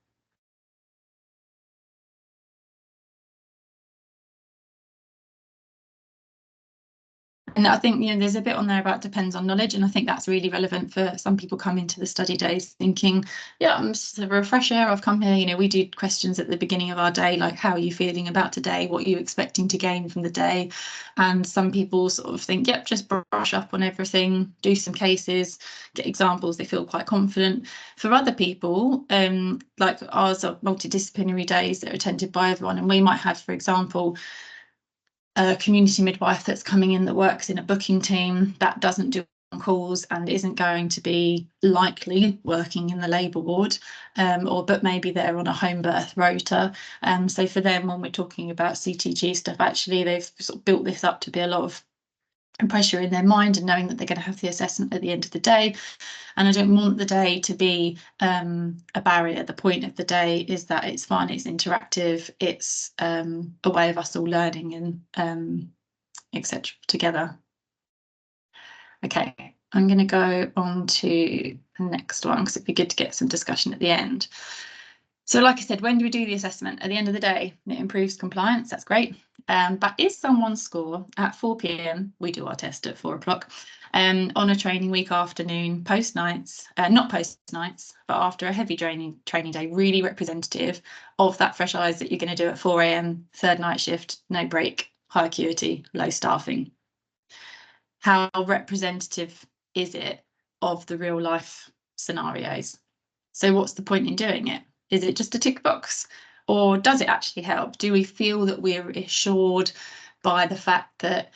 And I think, you know, there's a bit on there about depends on knowledge, and I think that's really relevant for some people coming to the study days thinking, yeah, I'm just a refresher, I've come here, you know, we do questions at the beginning of our day, like, how are you feeling about today? What are you expecting to gain from the day? And some people sort of think, yep, just brush up on everything, do some cases, get examples, they feel quite confident. For other people, like ours are multidisciplinary days that are attended by everyone, and we might have, for example, a community midwife that's coming in that works in a booking team that doesn't do calls and isn't going to be likely working in the labour ward, but maybe they're on a home birth rota. So for them, when we're talking about CTG stuff, actually they've sort of built this up to be a lot of pressure in their mind, and knowing that they're going to have the assessment at the end of the day. And I don't want the day to be a barrier. The point of the day is that it's fun, it's interactive, it's a way of us all learning and etc. together. Okay, I'm going to go on to the next one because it'd be good to get some discussion at the end. So like I said, when do we do the assessment? At the end of the day, it improves compliance, that's great. But is someone's score at 4 p.m, we do our test at 4 o'clock, on a training week afternoon, post nights, not post nights, but after a heavy training day, really representative of that fresh eyes that you're going to do at 4 a.m, third night shift, no break, high acuity, low staffing? How representative is it of the real life scenarios? So what's the point in doing it? Is it just a tick box, or does it actually help? Do we feel that we're assured by the fact that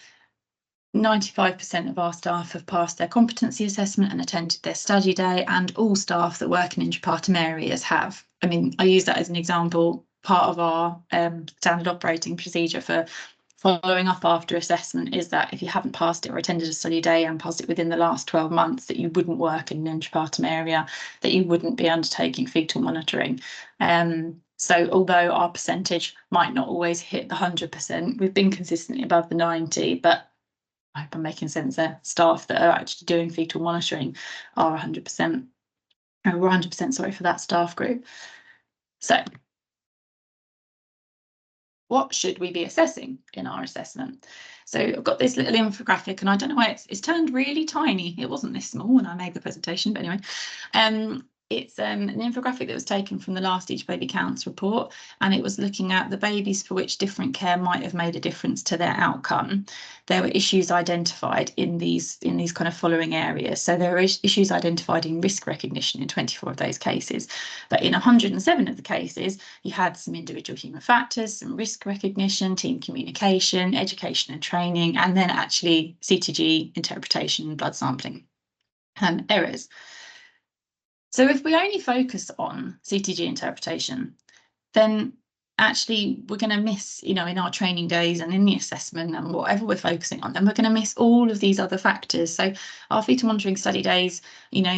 95% of our staff have passed their competency assessment and attended their study day, and all staff that work in intrapartum areas have? I mean, I use that as an example. Part of our standard operating procedure for following up after assessment is that if you haven't passed it or attended a study day and passed it within the last 12 months, that you wouldn't work in an intrapartum area, that you wouldn't be undertaking fetal monitoring. So although our percentage might not always hit the 100%, we've been consistently above the 90, but I hope I'm making sense there. Staff that are actually doing fetal monitoring are 100%, we're 100%, sorry, for that staff group. So what should we be assessing in our assessment? So I've got this little infographic, and I don't know why it's turned really tiny. It wasn't this small when I made the presentation, but anyway, it's an infographic that was taken from the last Each Baby Counts report, and it was looking at the babies for which different care might have made a difference to their outcome. There were issues identified in these kind of following areas. So there are issues identified in risk recognition in 24 of those cases, but in 107 of the cases, you had some individual human factors, some risk recognition, team communication, education and training, and then actually CTG interpretation and blood sampling errors. So if we only focus on CTG interpretation, then actually we're going to miss, you know, in our training days and in the assessment and whatever we're focusing on, then we're going to miss all of these other factors. So our fetal monitoring study days, you know,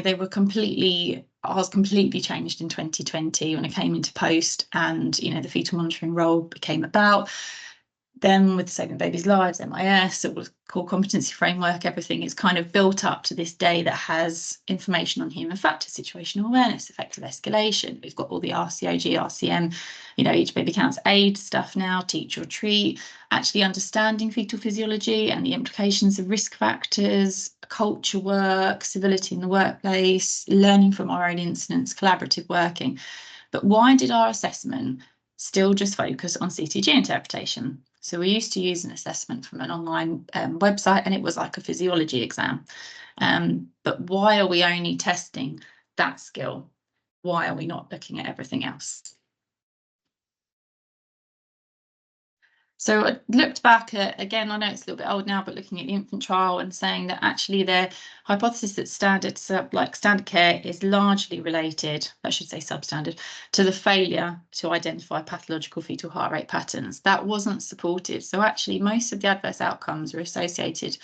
ours completely changed in 2020 when it came into post, and, you know, the fetal monitoring role became about. Then with Saving Babies' Lives, MIS, it was core competency framework, everything is kind of built up to this day that has information on human factors, situational awareness, effective escalation. We've got all the RCOG, RCM, you know, Each Baby Counts aid stuff now, teach or treat, actually understanding fetal physiology and the implications of risk factors, culture work, civility in the workplace, learning from our own incidents, collaborative working. But why did our assessment still just focus on CTG interpretation? So we used to use an assessment from an online website, and it was like a physiology exam. But why are we only testing that skill? Why are we not looking at everything else? So I looked back at, again, I know it's a little bit old now, but looking at the infant trial and saying that actually their hypothesis that standard care is largely related, I should say substandard, to the failure to identify pathological fetal heart rate patterns. That wasn't supported. So actually most of the adverse outcomes were associated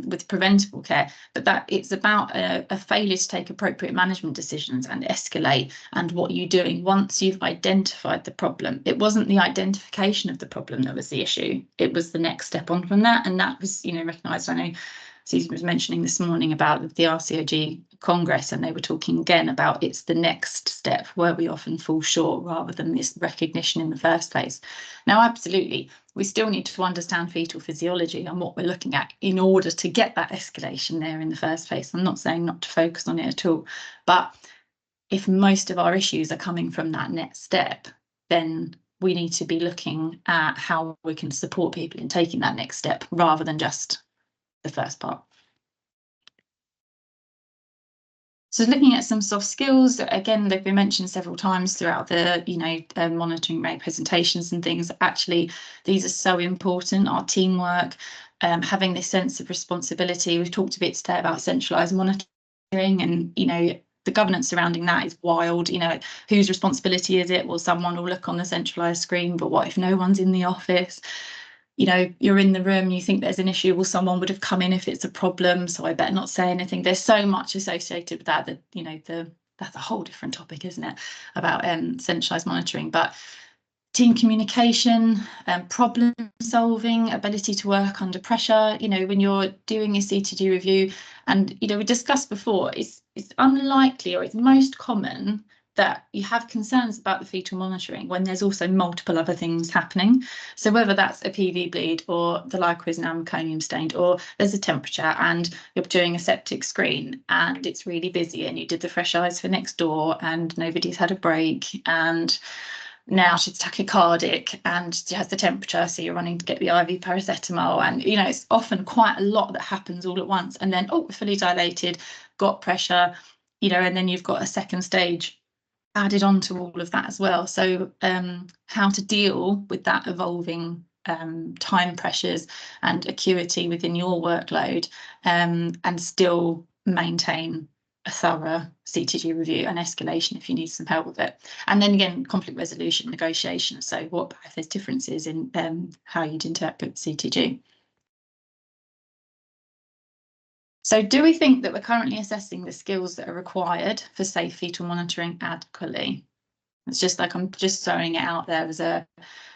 with preventable care, but that it's about a failure to take appropriate management decisions and escalate, and what you're doing once you've identified the problem. It wasn't the identification of the problem that was the issue, it was the next step on from that, and that was, you know, recognised. I know Susan was mentioning this morning about the RCOG Congress, and they were talking again about it's the next step where we often fall short rather than this recognition in the first place. Now, absolutely, we still need to understand fetal physiology and what we're looking at in order to get that escalation there in the first place. I'm not saying not to focus on it at all, but if most of our issues are coming from that next step, then we need to be looking at how we can support people in taking that next step rather than just the first part. So looking at some soft skills, again, they've been mentioned several times throughout the, you know, monitoring rate presentations and things. Actually, these are so important. Our teamwork, having this sense of responsibility. We've talked a bit today about centralised monitoring, and, you know, the governance surrounding that is wild. You know, whose responsibility is it? Well, someone will look on the centralised screen, but what if no one's in the office? You know, you're in the room, you think there's an issue, well, someone would have come in if it's a problem, so I better not say anything. There's so much associated with that, you know, that's a whole different topic, isn't it, about centralised monitoring. But team communication, problem solving, ability to work under pressure, you know, when you're doing a CTG review, and, you know, we discussed before, it's unlikely, or it's most common, that you have concerns about the fetal monitoring when there's also multiple other things happening. So whether that's a PV bleed, or the lycra is now meconium stained, or there's a temperature and you're doing a septic screen and it's really busy, and you did the fresh eyes for next door and nobody's had a break, and now she's tachycardic and she has the temperature, so you're running to get the IV paracetamol, and, you know, it's often quite a lot that happens all at once, and then, oh, we're fully dilated, got pressure, you know, and then you've got a second stage added on to all of that as well. So how to deal with that evolving time pressures and acuity within your workload, and still maintain a thorough CTG review and escalation if you need some help with it. And then again, conflict resolution, negotiation. So what if there's differences in how you'd interpret CTG? So do we think that we're currently assessing the skills that are required for safe fetal monitoring adequately? It's just like, I'm just throwing it out there as a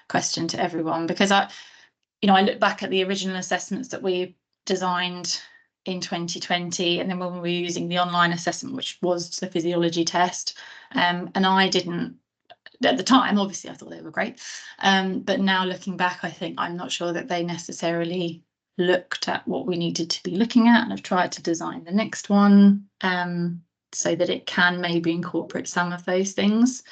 question to everyone, because I look back at the original assessments that we designed in 2020, and then when we were using the online assessment, which was the physiology test, and I didn't, at the time, obviously I thought they were great, but now looking back, I think I'm not sure that they necessarily looked at what we needed to be looking at, and I've tried to design the next one so that it can maybe incorporate some of those things,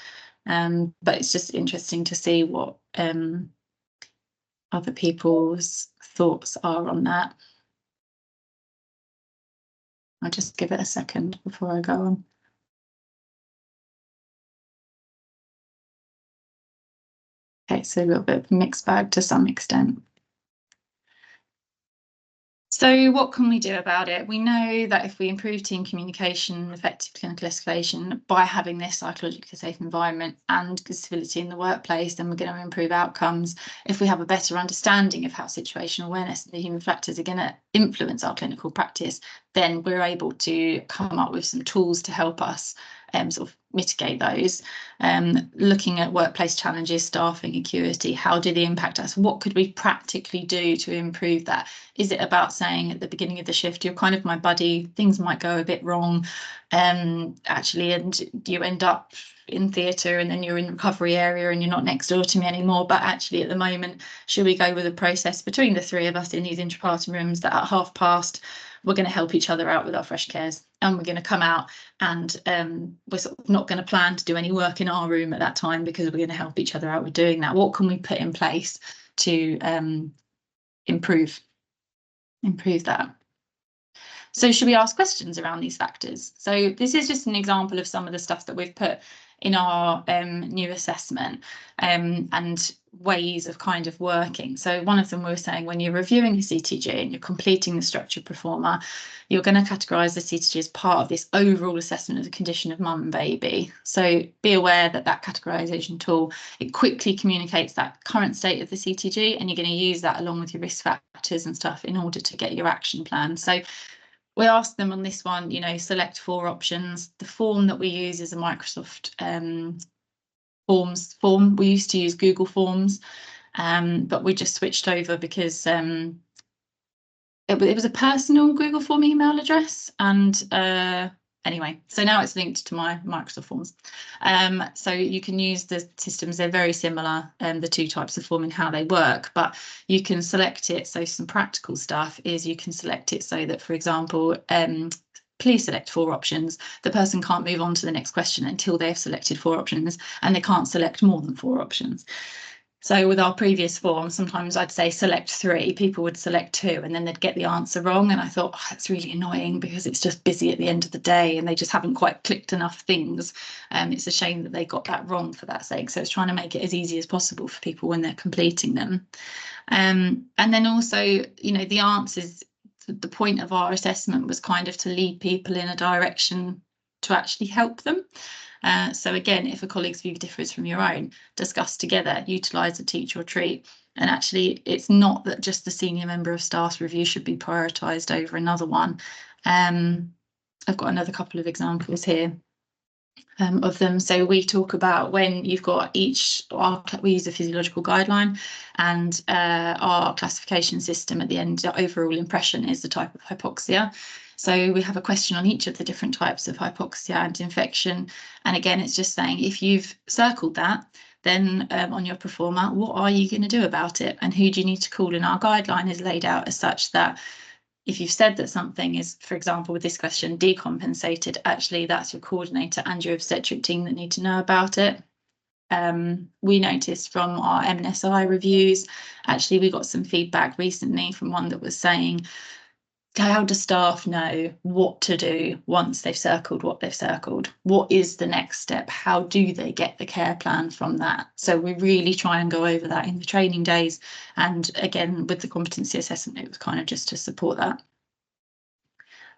but it's just interesting to see what other people's thoughts are on that. I'll just give it a second before I go on. Okay, so a little bit of a mixed bag to some extent. So what can we do about it? We know that if we improve team communication, effective clinical escalation by having this psychologically safe environment and civility in the workplace, then we're going to improve outcomes. If we have a better understanding of how situational awareness and the human factors are going to influence our clinical practice, then we're able to come up with some tools to help us sort of mitigate those. Looking at workplace challenges, staffing, acuity, how do they impact us? What could we practically do to improve that? Is it about saying at the beginning of the shift, you're kind of my buddy, things might go a bit wrong, actually, and you end up in theatre and then you're in recovery area and you're not next door to me anymore, but actually at the moment, should we go with a process between the three of us in these intrapartum rooms that at past we're going to help each other out with our fresh cares, and we're going to come out and we're sort of not going to plan to do any work in our room at that time because we're going to help each other out with doing that. What can we put in place to improve that? So should we ask questions around these factors? So this is just an example of some of the stuff that we've put in our new assessment, and ways of kind of working. So one of them we were saying, when you're reviewing a CTG and you're completing the structured performer, you're going to categorise the CTG as part of this overall assessment of the condition of mum and baby. So be aware that that categorisation tool, it quickly communicates that current state of the CTG, and you're going to use that along with your risk factors and stuff in order to get your action plan. So we asked them on this one, you know, select 4 options. The form that we use is a Microsoft Forms form. We used to use Google Forms, but we just switched over because it was a personal Google Form email address, and anyway, so now it's linked to my Microsoft Forms. So you can use the systems, they're very similar, the 2 types of form and how they work, but you can select it. So some practical stuff is you can select it so that, for example, please select 4 options. The person can't move on to the next question until they've selected 4 options, and they can't select more than 4 options. So with our previous form, sometimes I'd say select 3, people would select 2, and then they'd get the answer wrong. And I thought, oh, that's really annoying because it's just busy at the end of the day and they just haven't quite clicked enough things. It's a shame that they got that wrong for that sake. So it's trying to make it as easy as possible for people when they're completing them. And then also, you know, the answers, the point of our assessment was kind of to lead people in a direction to actually help them. So again, if a colleague's view differs from your own, discuss together, utilise a teach or treat. And actually, it's not that just the senior member of staff's review should be prioritised over another one. I've got another couple of examples here of them. So we talk about when you've got we use a physiological guideline, and our classification system at the end, the overall impression is the type of hypoxia. So we have a question on each of the different types of hypoxia and infection. And again, it's just saying, if you've circled that, then on your performer, what are you going to do about it? And who do you need to call? And our guideline is laid out as such that if you've said that something is, for example, with this question, decompensated, actually that's your coordinator and your obstetric team that need to know about it. We noticed from our MNSI reviews, actually we got some feedback recently from one that was saying, how do staff know what to do once they've circled what they've circled? What is the next step? How do they get the care plan from that? So we really try and go over that in the training days. And again, with the competency assessment, it was kind of just to support that.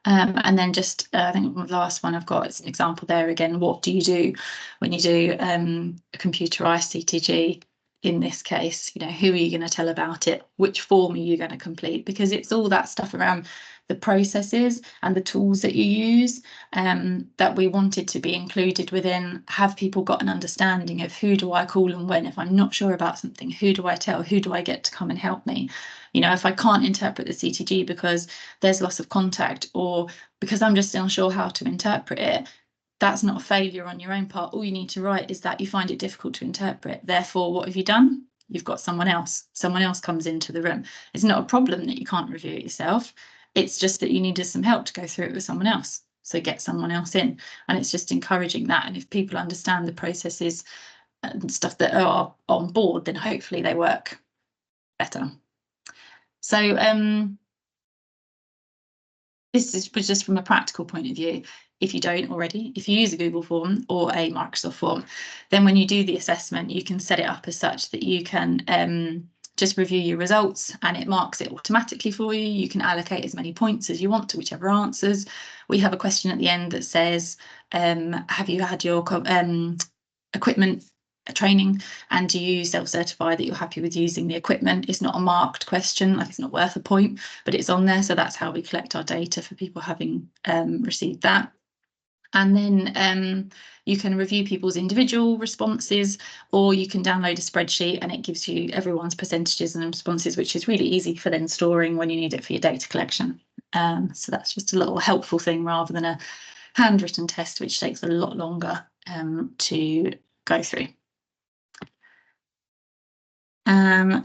And then just, I think the last one I've got is an example there again. What do you do when you do a computerised CTG? In this case, you know, who are you going to tell about it? Which form are you going to complete? Because it's all that stuff around the processes and the tools that you use that we wanted to be included within. Have people got an understanding of who do I call and when? If I'm not sure about something, who do I tell? Who do I get to come and help me? You know, if I can't interpret the CTG because there's loss of contact, or because I'm just unsure how to interpret it, that's not a failure on your own part. All you need to write is that you find it difficult to interpret. Therefore, what have you done? You've got someone else. Someone else comes into the room. It's not a problem that you can't review it yourself. It's just that you needed some help to go through it with someone else. So get someone else in. And it's just encouraging that. And if people understand the processes and stuff that are on board, then hopefully they work better. So this was just from a practical point of view. If you don't already, if you use a Google form or a Microsoft form, then when you do the assessment, you can set it up as such that you can just review your results and it marks it automatically for you. You can allocate as many points as you want to whichever answers. We have a question at the end that says, have you had your equipment training, and do you self-certify that you're happy with using the equipment? It's not a marked question, like it's not worth a point, but it's on there. So that's how we collect our data for people having received that. And then you can review people's individual responses, or you can download a spreadsheet and it gives you everyone's percentages and responses, which is really easy for then storing when you need it for your data collection. So that's just a little helpful thing rather than a handwritten test, which takes a lot longer to go through.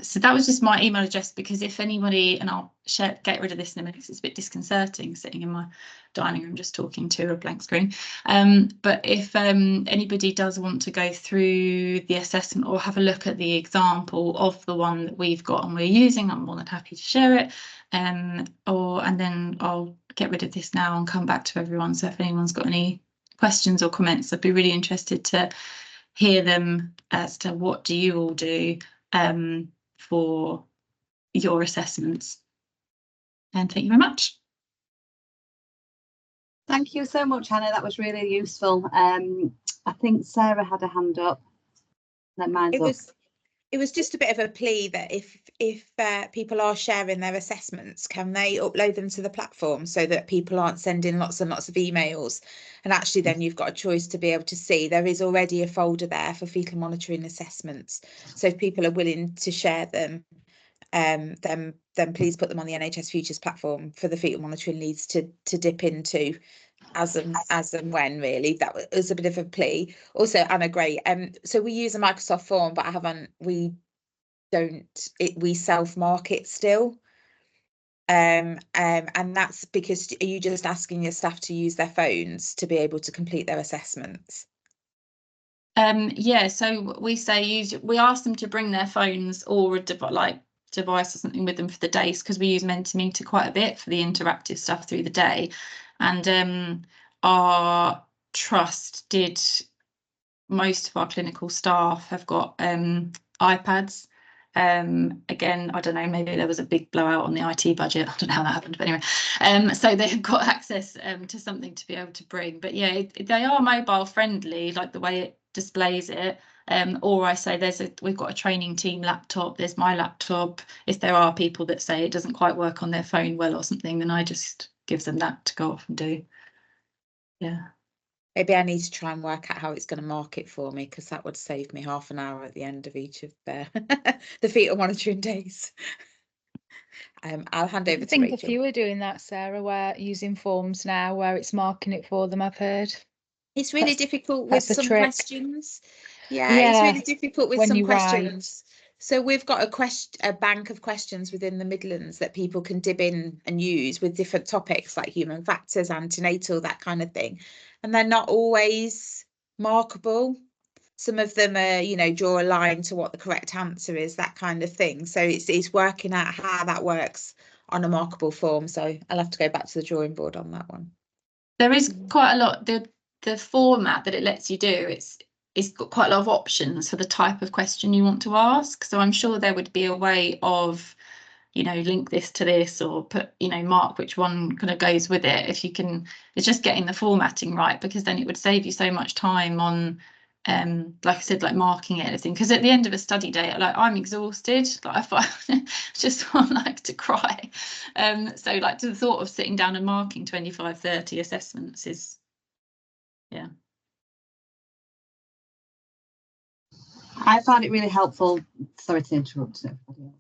So that was just my email address, because if anybody, and I'll get rid of this in a minute because it's a bit disconcerting sitting in my dining room just talking to a blank screen. But if anybody does want to go through the assessment or have a look at the example of the one that we've got and we're using, I'm more than happy to share it. And then I'll get rid of this now and come back to everyone. So if anyone's got any questions or comments, I'd be really interested to hear them as to what do you all do. for your assessments. And thank you very much. Thank you so much, Hannah. That was really useful. I think Sarah had a hand up. Mine's up. It was just a bit of a plea that if people are sharing their assessments, can they upload them to the platform so that people aren't sending lots and lots of emails? And actually then you've got a choice to be able to see there is already a folder there for fetal monitoring assessments. So if people are willing to share them, then please put them on the NHS Futures platform for the fetal monitoring leads to dip into as and when. Really, that was a bit of a plea. Also, Anna, great. So we use a Microsoft form, but we self-market still. And that's because, are you just asking your staff to use their phones to be able to complete their assessments? Yeah, so we ask them to bring their phones or a device or something with them for the days, because we use Mentimeter quite a bit for the interactive stuff through the day. And our trust did, most of our clinical staff have got iPads. Again, I don't know, maybe there was a big blowout on the IT budget. I don't know how that happened, but anyway, so they've got access to something to be able to bring. But yeah, they are mobile friendly, like the way it displays it. Or I say we've got a training team laptop, there's my laptop. If there are people that say it doesn't quite work on their phone well or something, then I just give them that to go off and do. Yeah. Maybe I need to try and work out how it's going to mark it for me, because that would save me half an hour at the end of each of the fetal monitoring days. I'll hand over to Rachel. I think a few are doing that, Sarah, where using forms now where it's marking it for them, I've heard. It's really difficult with some questions. Yeah, it's really difficult with some questions. So we've got a bank of questions within the Midlands that people can dib in and use with different topics like human factors, antenatal, that kind of thing. And they're not always markable. Some of them are, draw a line to what the correct answer is, that kind of thing. So it's working out how that works on a markable form. So I'll have to go back to the drawing board on that one. There is quite a lot, the format that it lets you do, it's got quite a lot of options for the type of question you want to ask. So I'm sure there would be a way of, link this to this, or put, mark which one kind of goes with it. If you can, it's just getting the formatting right, because then it would save you so much time on, like I said, like marking everything. Because at the end of a study day, like I'm exhausted, like I just want to cry. So like to the thought of sitting down and marking 25, 30 assessments is, yeah. I found it really helpful, sorry to interrupt everybody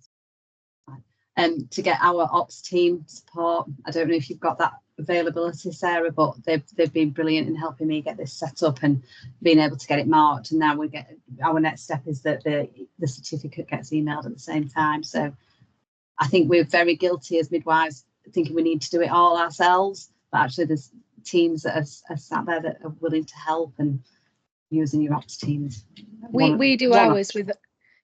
else, to get our ops team support. I don't know if you've got that availability, Sarah, but they've been brilliant in helping me get this set up and being able to get it marked. And now our next step is that the certificate gets emailed at the same time. So I think we're very guilty as midwives thinking we need to do it all ourselves, but actually there's teams that are sat there that are willing to help, and using your ops teams. We do ours with,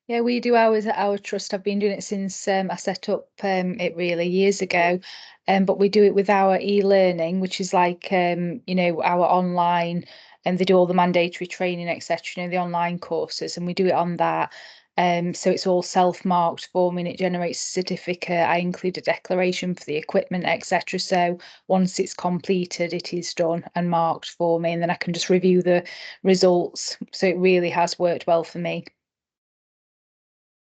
we do ours at our trust. I've been doing it since I set up it really years ago, but we do it with our e-learning, which is like our online, and they do all the mandatory training, etc. The online courses, and we do it on that. So it's all self-marked for me, and it generates a certificate. I include a declaration for the equipment, etc. So once it's completed, it is done and marked for me, and then I can just review the results. So it really has worked well for me,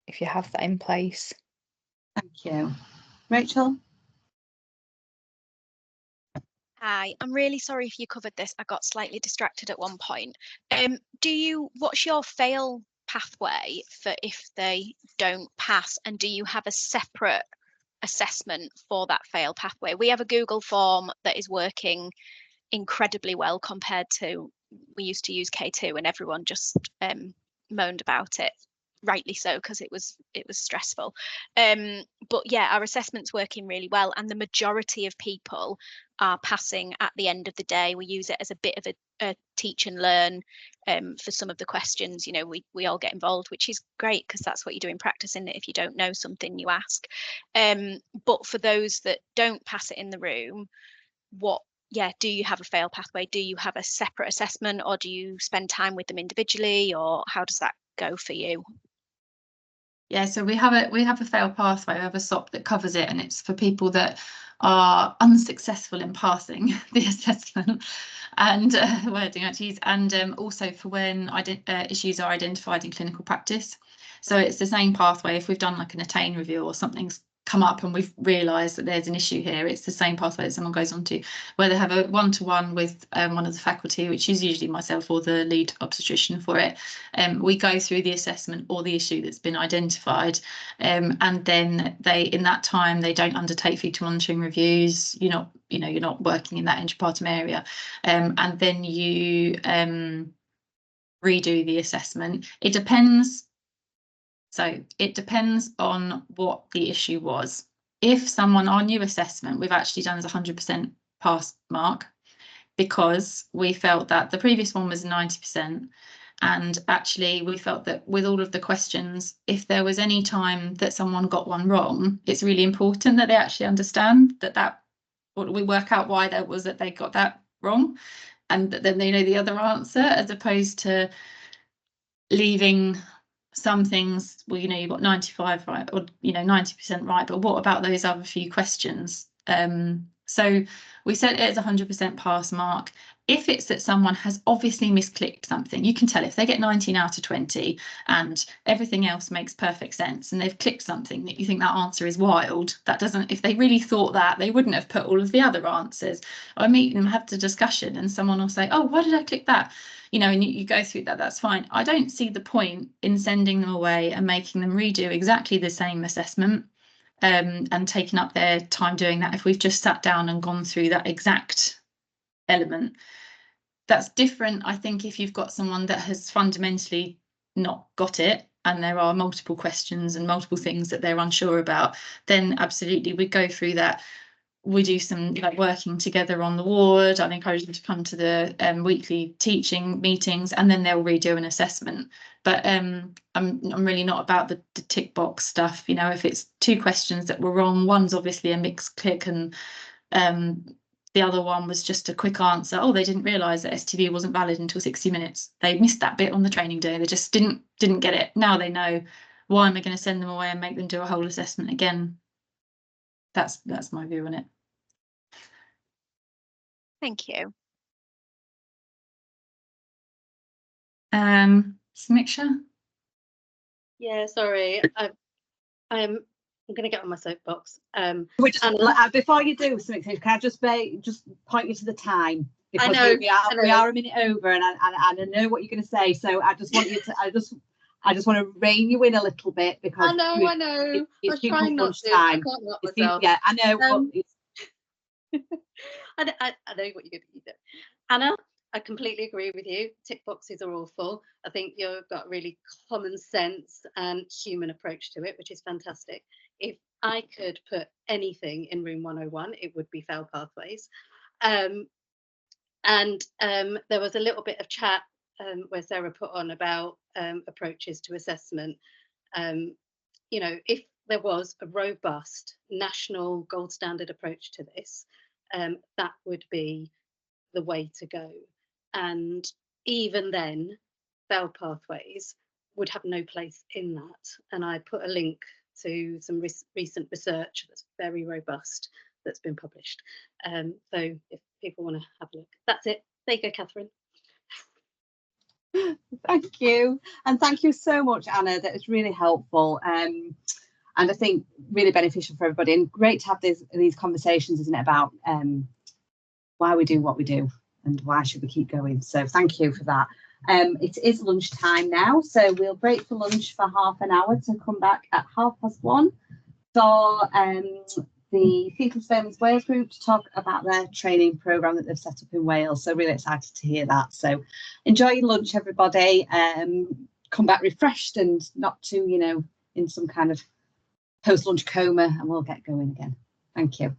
if you have that in place. Thank you. Rachel? Hi, I'm really sorry if you covered this. I got slightly distracted at one point. What's your fail pathway for if they don't pass, and do you have a separate assessment for that fail pathway? We have a Google form that is working incredibly well compared to, we used to use K2 and everyone just moaned about it, rightly so, because it was stressful. But yeah, our assessment's working really well, and the majority of people are passing at the end of the day. We use it as a bit of a teach and learn for some of the questions. We all get involved, which is great, because that's what you do in practice, isn't it? If you don't know something, you ask. But for those that don't pass it in the room, do you have a fail pathway? Do you have a separate assessment, or do you spend time with them individually, or how does that go for you? Yeah, so we have a fail pathway, we have a SOP that covers it, and it's for people that are unsuccessful in passing the assessment and wording actually, and also for when issues are identified in clinical practice. So it's the same pathway. If we've done like an attain review or something's come up and we've realised that there's an issue here, it's the same pathway that someone goes on to, where they have a one-to-one with one of the faculty, which is usually myself or the lead obstetrician for it. We go through the assessment or the issue that's been identified, and then they, in that time, they don't undertake fetal monitoring reviews. You're not working in that intrapartum area, and then you redo the assessment. It depends. So it depends on what the issue was. If someone, our new assessment, we've actually done as 100% pass mark, because we felt that the previous one was 90%. And actually we felt that with all of the questions, if there was any time that someone got one wrong, it's really important that they actually understand that we work out why that was that they got that wrong, and that then they know the other answer, as opposed to leaving some things, well, you got 95 right, or 90% right, but what about those other few questions? So we set it as 100% pass mark. If it's that someone has obviously misclicked something, you can tell if they get 19 out of 20 and everything else makes perfect sense, and they've clicked something that you think that answer is wild. That doesn't, if they really thought that, they wouldn't have put all of the other answers. I meet them, have the discussion, and someone will say, oh, why did I click that? And you go through that, that's fine. I don't see the point in sending them away and making them redo exactly the same assessment, and taking up their time doing that if we've just sat down and gone through that exact element. That's different, I think, if you've got someone that has fundamentally not got it and there are multiple questions and multiple things that they're unsure about, then absolutely we go through that. We do some working together on the ward. I'd encourage them to come to the weekly teaching meetings, and then they'll redo an assessment. But I'm really not about the tick box stuff. If it's two questions that were wrong, one's obviously a mixed click, and the other one was just a quick answer. Oh, they didn't realise that STV wasn't valid until 60 minutes. They missed that bit on the training day. They just didn't get it. Now they know. Why am I going to send them away and make them do a whole assessment again? That's my view on it. Thank you. Samiksha? Yeah, sorry. I'm going to get on my soapbox. We're just, before you do something, can I just point you to the time? Because I know, we are a minute over, and I know what you're going to say. So I just want you to, I just want to rein you in a little bit, because I know. It's I'm trying not to. I can't help myself. Yeah, I know. I know what you're going to do. Anna, I completely agree with you. Tick boxes are awful. I think you've got a really common sense and human approach to it, which is fantastic. If I could put anything in Room 101, it would be fail pathways. And there was a little bit of chat where Sarah put on about approaches to assessment. If there was a robust national gold standard approach to this, that would be the way to go. And even then, fail pathways would have no place in that. And I put a link to some recent research that's very robust that's been published. So if people want to have a look, that's it. There you go, Catherine. Thank you, and thank you so much, Anna. That was really helpful, and I think really beneficial for everybody, and great to have these conversations, isn't it, about why we do what we do and why should we keep going. So thank you for that. It is lunchtime now, so we'll break for lunch for half an hour to come back at 1:30 for the Fetal Surveillance Wales group to talk about their training programme that they've set up in Wales. So really excited to hear that. So enjoy your lunch, everybody. Come back refreshed and not too, in some kind of post-lunch coma, and we'll get going again. Thank you.